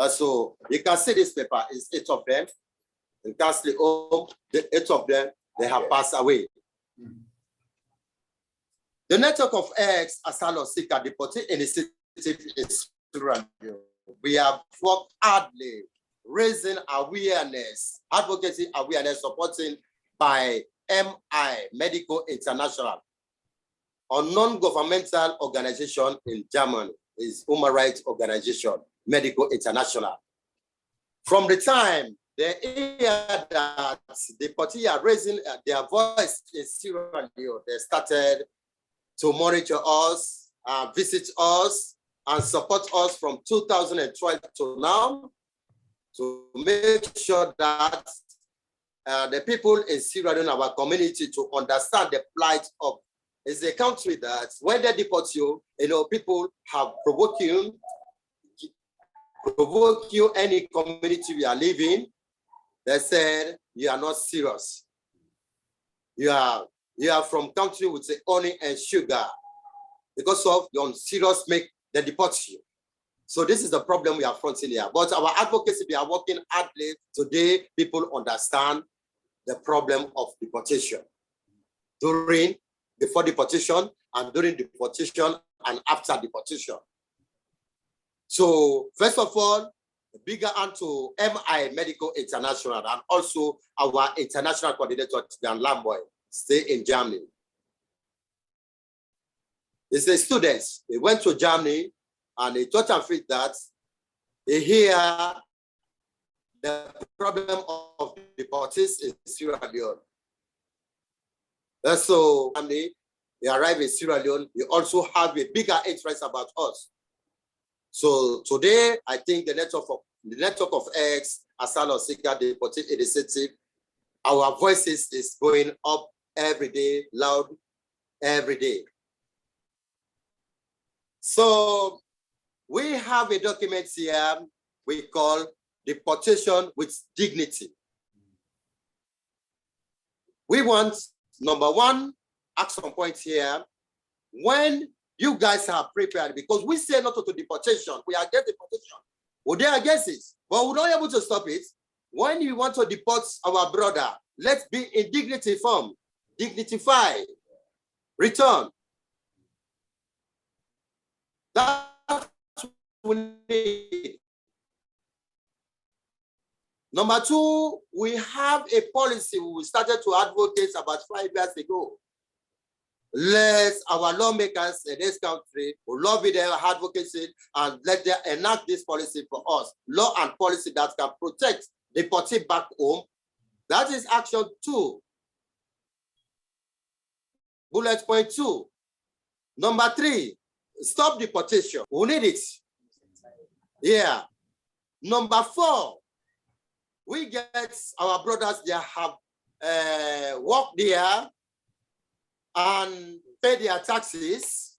Speaker 6: So you can see this paper is 8 of them in counseling home. The 8 of them, they have passed away. The network of ex-asylum seeker deportee initiative is we have worked hardly, raising awareness, advocacy awareness, supporting by MI, Medical International, a non-governmental organization in Germany, is human rights organization, Medical International. From the time they hear that the party are raising their voice in Sierra Leone, they started to monitor us, visit us, and support us from 2012 to now, to make sure that the people in Sierra Leone, our community, to understand the plight of, is a country that when they deport you, people have provoked you, provoke you any community we are living, they said you are not serious. You are from country with the honey and sugar. Because of your serious make they deport you. So this is the problem we are fronting here. But our advocacy, we are working hardly today. People understand the problem of deportation before deportation and during deportation and after deportation. So first of all, a bigger hand to MI Medical International and also our international coordinator, Jan Lamboy, stay in Germany. They say students, they went to Germany and they taught and feel that they hear the problem of deportees in Sierra Leone. And so they arrive in Sierra Leone, they also have a bigger interest about us. So today, I think the network of X, Asylum Seeker, Deported Initiative, our voices is going up every day, loud every day. So we have a document here we call Deportation with Dignity. We want, number one, action point here, when you guys are prepared, because we say not to deportation, we are against deportation. Well, they are against it, but we're not able to stop it. When you want to deport our brother, let's be in dignity form, dignify, return. That's what we need. Number two, we have a policy we started to advocate about 5 years ago. Let our lawmakers in this country who lobby their advocacy and let them enact this policy for us. Law and policy that can protect deportees back home. That is action 2. Bullet point 2. Number 3, stop deportation. We need it. Yeah. Number 4, we get our brothers, they have worked there and pay their taxes,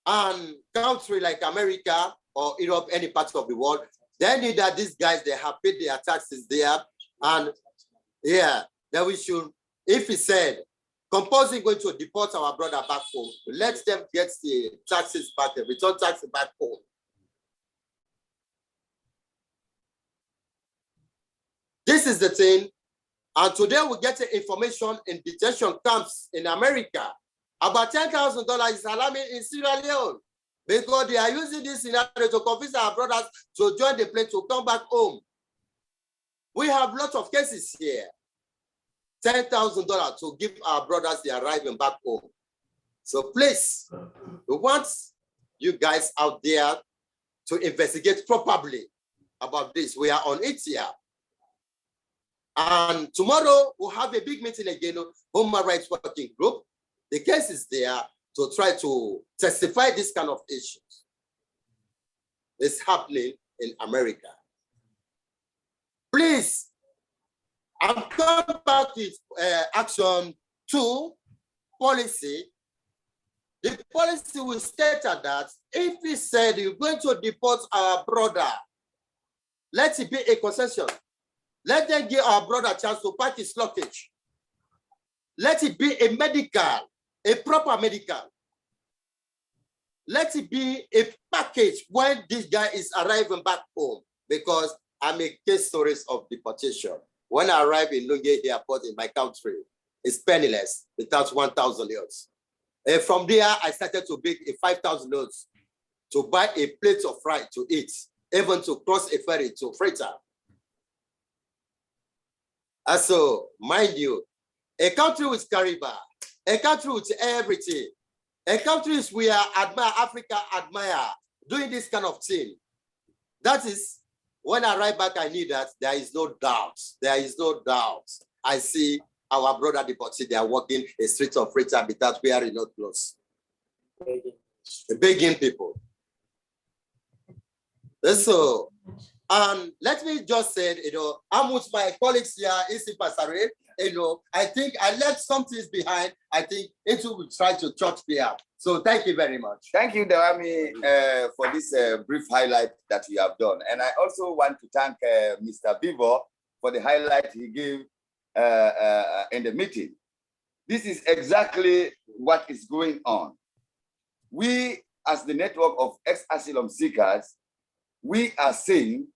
Speaker 6: and country like America or Europe, any part of the world, they need that these guys, they have paid their taxes there. And yeah, that we should, if he said, compulsory going to deport our brother back home, let them get the taxes back, the return taxes back home. This is the thing. And today we get information in detention camps in America. About $10,000 is alarming in Sierra Leone because they are using this scenario to convince our brothers to join the plane to come back home. We have lots of cases here. $10,000 to give our brothers the arriving back home. So please, we want you guys out there to investigate properly about this. We are on it here. And tomorrow we'll have a big meeting again, Human Rights Working Group. The case is there to try to testify this kind of issues. It's happening in America. Please, I'm coming back to action 2 policy. The policy will state that if we said you're going to deport our brother, let it be a concession. Let them give our brother a chance to pack his luggage. Let it be a medical, a proper medical. Let it be a package when this guy is arriving back home, because I make case stories of deportation. When I arrived in Lunge Airport in my country, it's penniless, without 1,000 euros. And from there, I started to beg a 5,000 euros to buy a plate of rice to eat, even to cross a ferry to Freetown. And so, mind you, a country with Caribbean, a country with everything, a country we are admire, Africa admire, doing this kind of thing. That is, when I arrive back, I knew that there is no doubt. There is no doubt. I see our brother deportees, they are walking a street of Freetown without wearing no clothes. Begging people. And so, And let me just say, I'm with my colleagues here, Isi Pasare, I think I left some things behind. I think it will try to church here. So thank you very much.
Speaker 7: Thank you, Dawami, for this brief highlight that you have done. And I also want to thank Mr. Vivo for the highlight he gave in the meeting. This is exactly what is going on. We, as the network of ex-asylum seekers, we are saying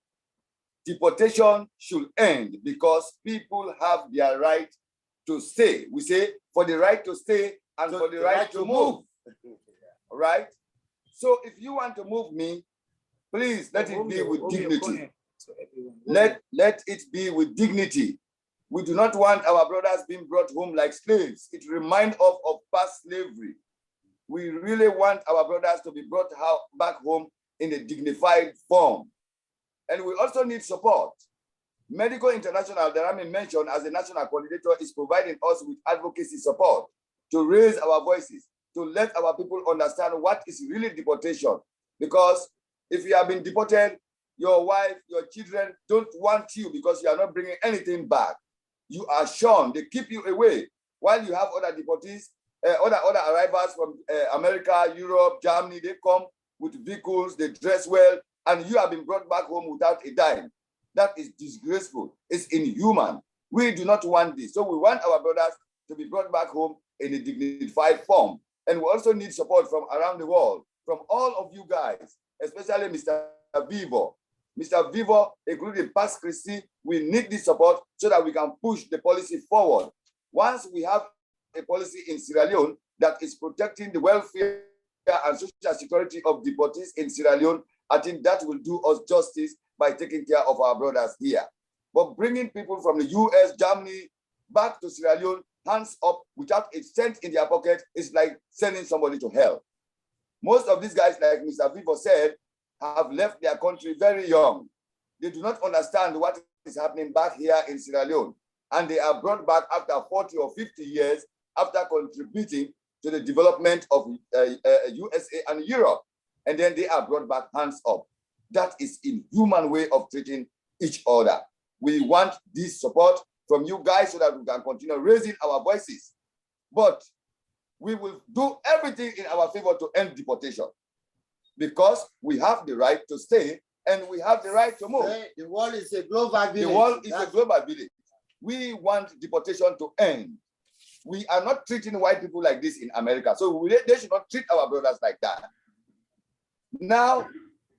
Speaker 7: deportation should end because people have their right to stay. We say for the right to stay and for the right to move. Right? So if you want to move me, please let it be with dignity. Let it be with dignity. We do not want our brothers being brought home like slaves. It reminds us of past slavery. We really want our brothers to be brought back home in a dignified form. And we also need support. Medical International, that I mentioned as a national coordinator, is providing us with advocacy support to raise our voices, to let our people understand what is really deportation. Because if you have been deported, your wife, your children don't want you because you are not bringing anything back. You are shunned, they keep you away. While you have other deportees, other arrivals from America, Europe, Germany, they come with vehicles, they dress well, and you have been brought back home without a dime. That is disgraceful. It's inhuman. We do not want this. So we want our brothers to be brought back home in a dignified form. And we also need support from around the world, from all of you guys, especially Mr. Vivo. Mr. Vivo, including Pax Christi, we need this support so that we can push the policy forward. Once we have a policy in Sierra Leone that is protecting the welfare and social security of deportees in Sierra Leone, I think that will do us justice by taking care of our brothers here. But bringing people from the US, Germany, back to Sierra Leone, hands up, without a cent in their pocket, is like sending somebody to hell. Most of these guys, like Mr. Vivo said, have left their country very young. They do not understand what is happening back here in Sierra Leone. And they are brought back after 40 or 50 years after contributing to the development of USA and Europe. And then they are brought back hands up. That is an inhuman way of treating each other. We want this support from you guys so that we can continue raising our voices. But we will do everything in our favor to end deportation because we have the right to stay and we have the right to move.
Speaker 6: The world is a global village.
Speaker 7: The world is a global village. We want deportation to end. We are not treating white people like this in America. So they should not treat our brothers like that. Now,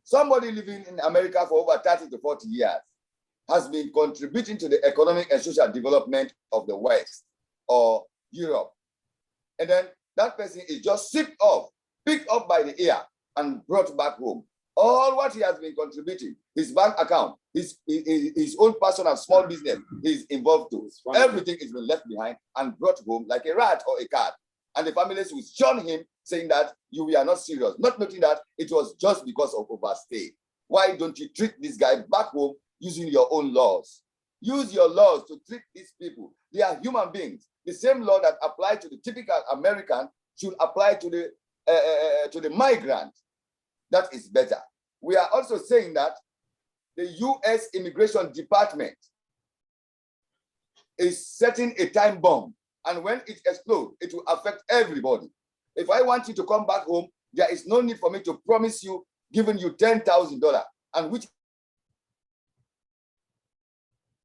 Speaker 7: somebody living in America for over 30 to 40 years has been contributing to the economic and social development of the West or Europe. And then that person is just sipped off, picked up by the ear and brought back home. All what he has been contributing, his bank account, his own personal small business he's involved to, everything is been left behind and brought home like a rat or a cat. And the families will shun him, saying that you are not serious, not noting that it was just because of overstay. Why don't you treat this guy back home using your own laws? Use your laws to treat these people. They are human beings. The same law that applies to the typical American should apply to the migrant. That is better. We are also saying that the US Immigration Department is setting a time bomb. And when it explodes, it will affect everybody. If I want you to come back home, there is no need for me to promise you, giving you $10,000, and which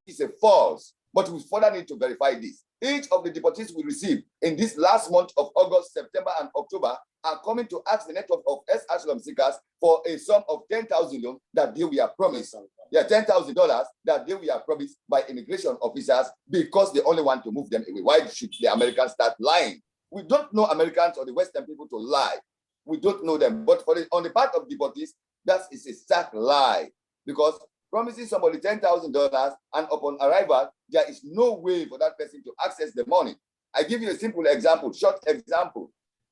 Speaker 7: is a false, but we further need to verify this. Each of the deportees we receive in this last month of August, September, and October are coming to ask the network of asylum seekers for a sum of $10,000 that they were promised. Yeah, $10,000 that they were promised by immigration officers because they only want to move them away. Why should the Americans start lying? We don't know Americans or the Western people to lie. We don't know them. But on the part of deportees, that is a stark lie because promising somebody $10,000 and upon arrival, there is no way for that person to access the money. I give you a simple example, short example.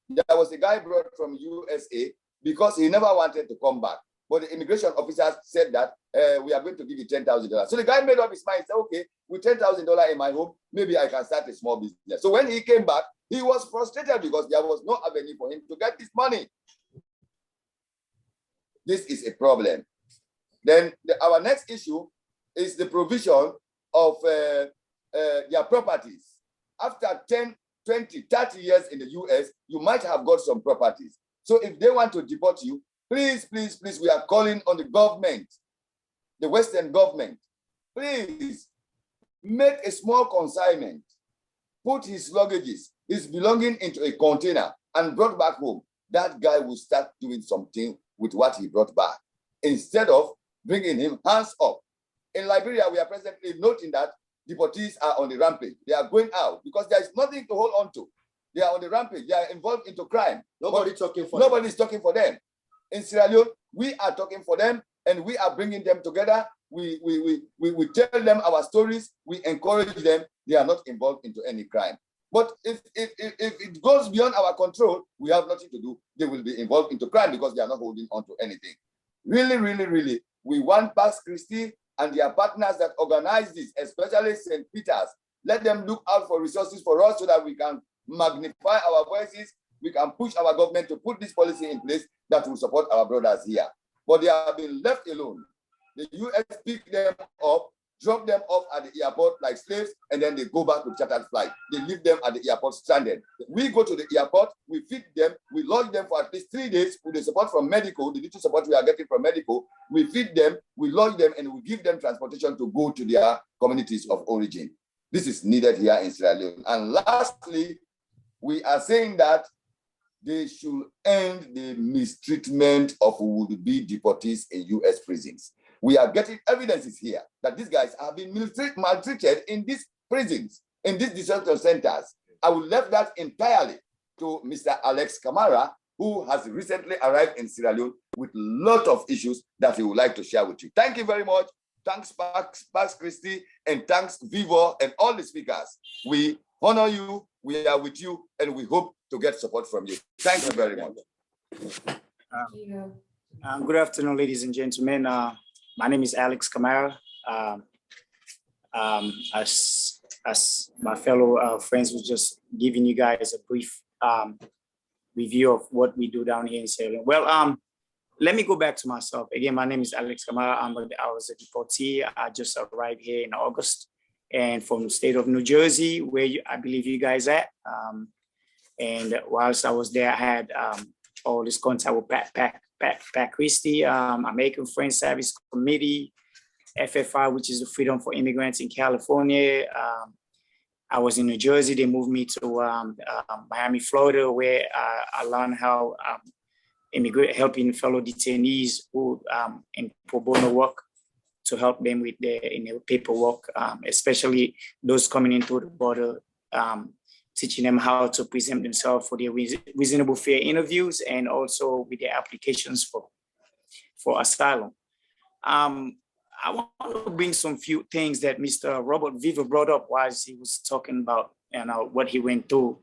Speaker 7: There was a guy brought from USA because he never wanted to come back. But the immigration officers said that we are going to give you $10,000. So the guy made up his mind, said, okay, with $10,000 in my home, maybe I can start a small business. So when he came back, he was frustrated because there was no avenue for him to get this money. This is a problem. Then our next issue is the provision of their properties. After 10, 20, 30 years in the US, you might have got some properties. So if they want to deport you, please, please, please, we are calling on the government, the Western government, please make a small consignment, put his luggages, his belonging into a container and brought back home. That guy will start doing something with what he brought back instead of bringing him hands up. In Liberia, we are presently noting that deportees are on the rampage. They are going out because there is nothing to hold on to. They are on the rampage. They are involved into crime. Nobody's talking for them. In Sierra Leone, we are talking for them and we are bringing them together. We tell them our stories. We encourage them. They are not involved into any crime. But if it goes beyond our control, we have nothing to do. They will be involved into crime because they are not holding on to anything. Really, really, really, we want Pax Christi and their partners that organize this, especially St. Peter's. Let them look out for resources for us so that we can magnify our voices. We can push our government to put this policy in place that will support our brothers here. But they have been left alone. The US pick them up, drop them off at the airport like slaves, and then they go back to chartered flight. They leave them at the airport stranded. We go to the airport, we feed them, we lodge them for at least 3 days with the support from medical, the little support we are getting from medical. We feed them, we lodge them, and we give them transportation to go to their communities of origin. This is needed here in Sierra Leone. And lastly, we are saying that they should end the mistreatment of would-be deportees in US prisons. We are getting evidences here that these guys have been maltreated in these prisons, in these detention centers. I will leave that entirely to Mr. Alex Kamara, who has recently arrived in Sierra Leone with a lot of issues that he would like to share with you. Thank you very much. Thanks, Pax Christi, and thanks, Vivo, and all the speakers. We honor you, we are with you, and we hope to get support from you. Thank you very much.
Speaker 8: Good afternoon, ladies and gentlemen. My name is Alex Kamara. As my fellow friends was just giving you guys a brief review of what we do down here in Sierra Leone. Well, let me go back to myself. Again, my name is Alex Kamara. I was a deportee. I just arrived here in August, and from the state of New Jersey, where I believe you guys at. And whilst I was there, I had all this contact with Pax Christi, American Friends Service Committee, FFI, which is the Freedom for Immigrants in California. I was in New Jersey. They moved me to Miami, Florida, where I learned how helping fellow detainees who in pro bono work to help them with their paperwork, especially those coming into the border, teaching them how to present themselves for their reasonable fair interviews and also with their applications for asylum. I want to bring some few things that Mr. Robert Viva brought up whilst he was talking about what he went through.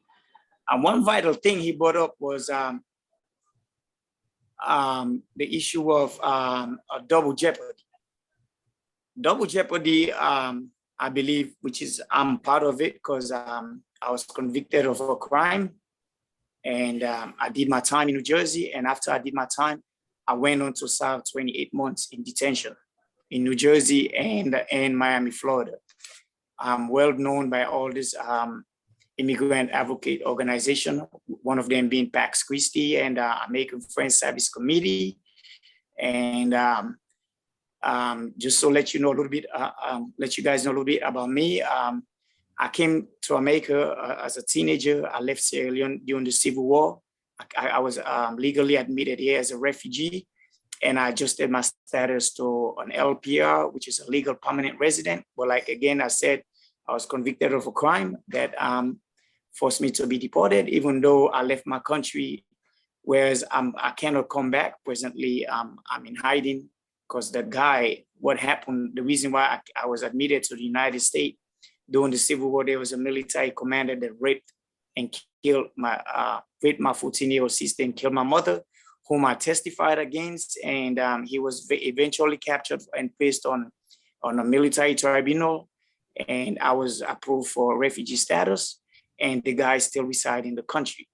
Speaker 8: And one vital thing he brought up was the issue of double jeopardy. Double jeopardy, I believe, which is I'm part of it because I was convicted of a crime, and I did my time in New Jersey. And after I did my time, I went on to serve 28 months in detention in New Jersey and Miami, Florida. I'm well known by all this immigrant advocate organization, one of them being Pax Christi and American Friends Service Committee. And just so let you know a little bit, let you guys know a little bit about me. I came to America as a teenager. I left Sierra Leone during the Civil War. I was legally admitted here as a refugee, and I adjusted my status to an LPR, which is a legal permanent resident. But like again, I said, I was convicted of a crime that forced me to be deported, even though I left my country, whereas I cannot come back. Presently, I'm in hiding because that guy, what happened, the reason why I was admitted to the United States during the Civil War, there was a military commander that raped and killed my 14-year-old sister and killed my mother, whom I testified against. And he was eventually captured and placed on a military tribunal. And I was approved for refugee status. And the guy still reside in the country.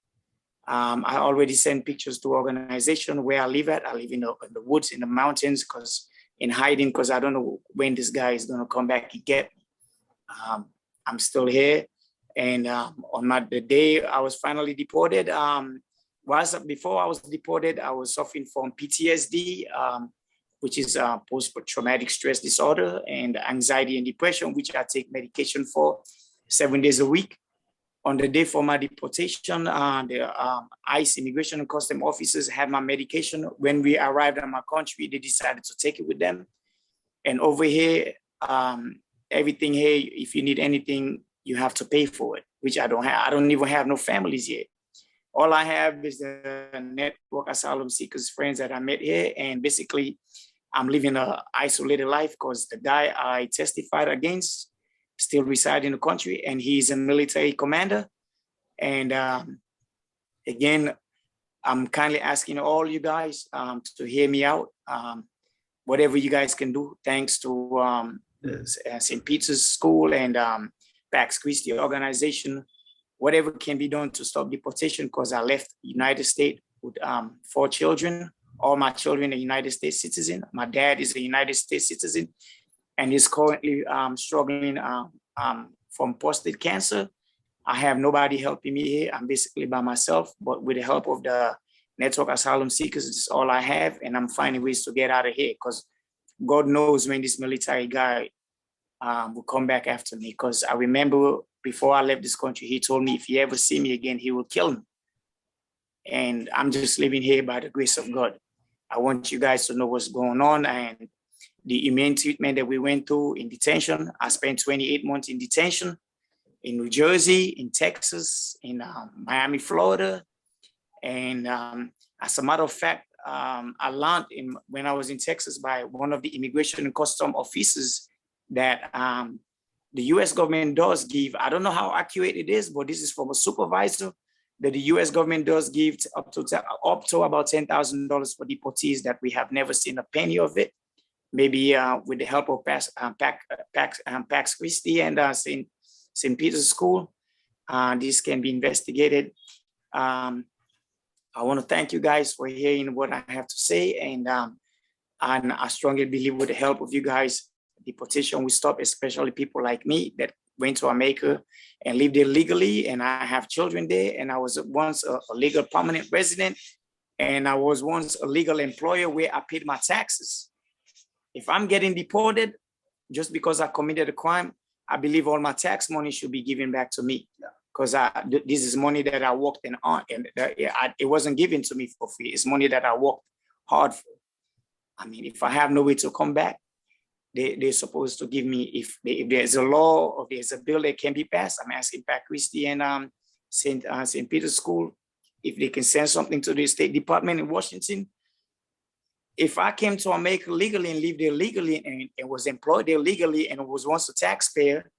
Speaker 8: I already sent pictures to organization where I live at. I live in the woods, in the mountains, because in hiding because I don't know when this guy is going to come back and get me. I'm still here. And on the day I was finally deported, before I was deported, I was suffering from PTSD, which is post-traumatic stress disorder, and anxiety and depression, which I take medication for 7 days a week. On the day for my deportation, the ICE immigration and custom officers had my medication. When we arrived in my country, they decided to take it with them. And over here, everything here, if you need anything, you have to pay for it, which I don't have. I don't even have no families yet. All I have is the network asylum seekers friends that I met here. And basically, I'm living an isolated life because the guy I testified against still resides in the country, and he's a military commander. And again, I'm kindly asking all you guys to hear me out. Whatever you guys can do, thanks to St. Peter's School and Pax Christi organization, whatever can be done to stop deportation, because I left the United States with 4 children. All my children are United States citizens. My dad is a United States citizen, and he's currently struggling from prostate cancer. I have nobody helping me here. I'm basically by myself, but with the help of the network asylum seekers, it's all I have, and I'm finding ways to get out of here, because God knows when this military guy will come back after me. Because I remember before I left this country, he told me if he ever see me again, he will kill me. And I'm just living here by the grace of God. I want you guys to know what's going on and the humane treatment that we went through in detention. I spent 28 months in detention in New Jersey, in Texas, in Miami, Florida. And as a matter of fact, I learned when I was in Texas by one of the immigration and custom officers that the US government does give, I don't know how accurate it is, but this is from a supervisor, that the US government does give up to about $10,000 for deportees that we have never seen a penny of it. Maybe with the help of Pax Christi and St. Peter's School, this can be investigated. I want to thank you guys for hearing what I have to say, and I strongly believe with the help of you guys, deportation will stop, especially people like me that went to America and lived there legally, and I have children there, and I was once a legal permanent resident, and I was once a legal employer where I paid my taxes. If I'm getting deported just because I committed a crime, I believe all my tax money should be given back to me, because this is money that I worked and it wasn't given to me for free. It's money that I worked hard for. I mean, if I have no way to come back, they're supposed to give me, if there's a law or there's a bill that can be passed, I'm asking Pax Christi and St. Peter's School if they can send something to the State Department in Washington. If I came to America legally and lived there legally and was employed there legally and was once a taxpayer,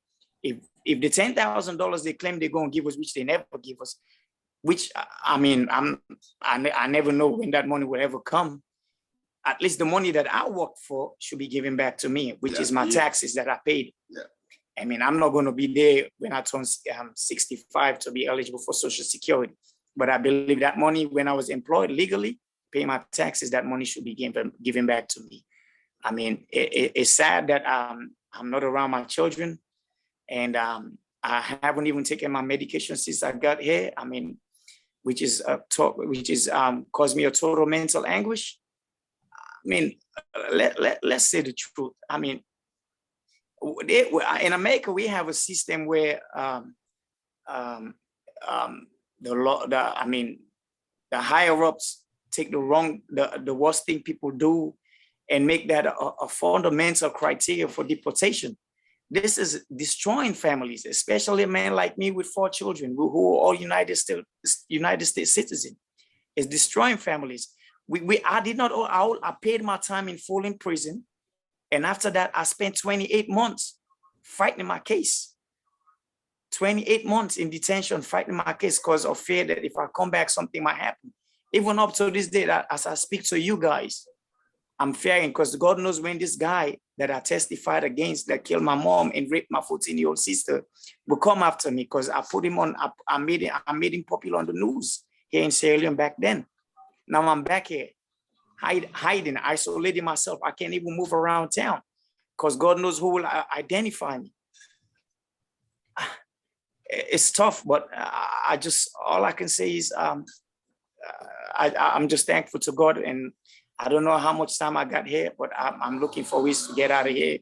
Speaker 8: if the $10,000 they claim they're going to give us, which they never give us, which I mean, I never know when that money will ever come. At least the money that I worked for should be given back to me, which is my taxes that I paid. Yeah. I mean, I'm not going to be there when I turn 65 to be eligible for Social Security. But I believe that money, when I was employed legally, paying my taxes, that money should be given back to me. I mean, it's sad that I'm not around my children, and I haven't even taken my medication since I got here. I mean, which is caused me a total mental anguish. I mean, let's say the truth. I mean, in America, we have a system where the higher ups take the worst thing people do and make that a fundamental criteria for deportation. This is destroying families, especially a man like me with 4 children who are all United States citizens. It's destroying families. I paid my time in full in prison. And after that, I spent 28 months fighting my case. 28 months in detention fighting my case because of fear that if I come back, something might happen. Even up to this day, that as I speak to you guys, I'm fearing, because God knows when this guy that I testified against that killed my mom and raped my 14-year-old sister will come after me, because I put him on, I made him popular on the news here in Sierra Leone back then. Now I'm back here. hiding, isolating myself. I can't even move around town because God knows who will identify me. It's tough, but I just, all I can say is I'm just thankful to God, and I don't know how much time I got here, but I'm looking for ways to get out of here.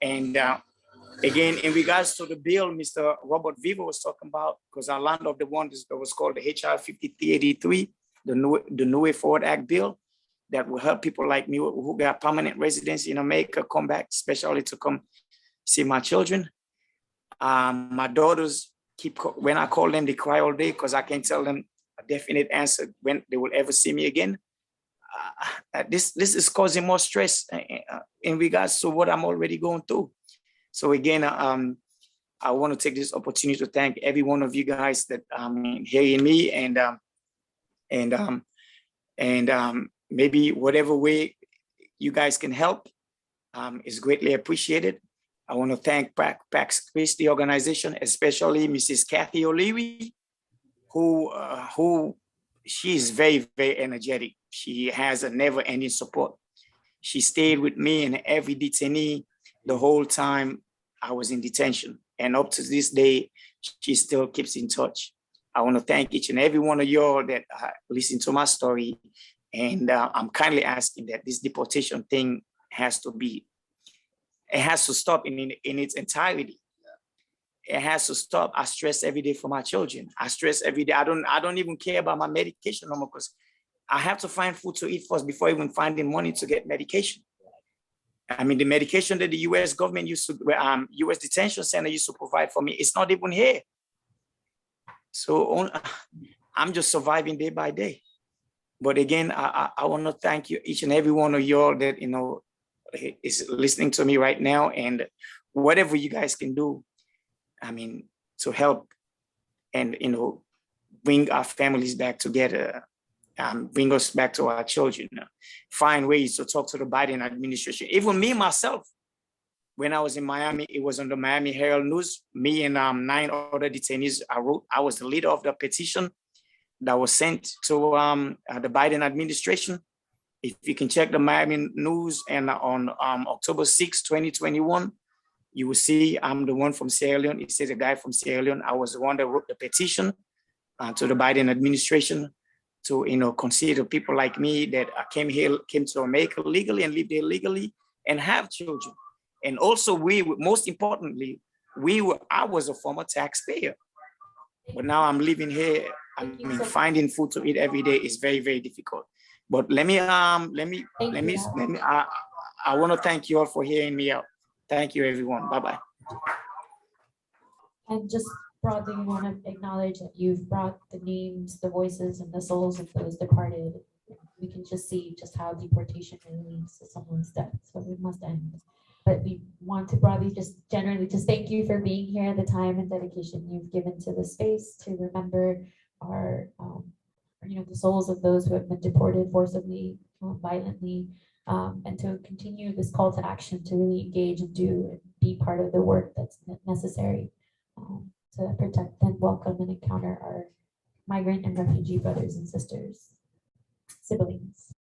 Speaker 8: And again, in regards to the bill Mr. Robert Vivo was talking about, because I learned of the one that was called the HR 5383, the New Way Forward Act bill that will help people like me who got permanent residency in America come back, especially to come see my children. My daughters when I call them, they cry all day because I can't tell them a definite answer when they will ever see me again. This is causing more stress in regards to what I'm already going through. So again, I want to take this opportunity to thank every one of you guys that hearing me, and maybe whatever way you guys can help is greatly appreciated. I want to thank Pax Christi organization, especially Mrs. Kathy O'Leary, who she is very, very energetic. She has a never-ending support. She stayed with me and every detainee the whole time I was in detention. And up to this day, she still keeps in touch. I want to thank each and every one of y'all that listen to my story. And I'm kindly asking that this deportation thing has to stop in its entirety. It has to stop. I stress every day for my children. I stress every day. I don't even care about my medication no more because I have to find food to eat first before even finding money to get medication. I mean, the medication that the U.S. government used to, U.S. detention center used to provide for me, it's not even here. So I'm just surviving day by day. But again, I want to thank you, each and every one of y'all that, is listening to me right now, and whatever you guys can do, I mean, to help and, bring our families back together, bring us back to our children, find ways to talk to the Biden administration. Even me, myself, when I was in Miami, it was on the Miami Herald News, me and 9 other detainees, I was the leader of the petition that was sent to the Biden administration. If you can check the Miami News, and on October 6, 2021, you will see I'm the one from Sierra Leone. It says a guy from Sierra Leone. I was the one that wrote the petition to the Biden administration to, consider people like me that came to America legally and live there legally and have children. And also most importantly, I was a former taxpayer, but now I'm living here. I mean, finding food to eat every day is very, very difficult. But I want to thank you all for hearing me out. Thank you, everyone. Bye-bye.
Speaker 2: And just broadly, we want to acknowledge that you've brought the names, the voices, and the souls of those departed. We can just see just how deportation really leads to someone's death. So we must end. But we want to broadly just generally just thank you for being here, the time and dedication you've given to the space to remember our, the souls of those who have been deported forcibly, violently, and to continue this call to action to really engage and do and be part of the work that's necessary to protect and welcome and encounter our migrant and refugee brothers and sisters, siblings.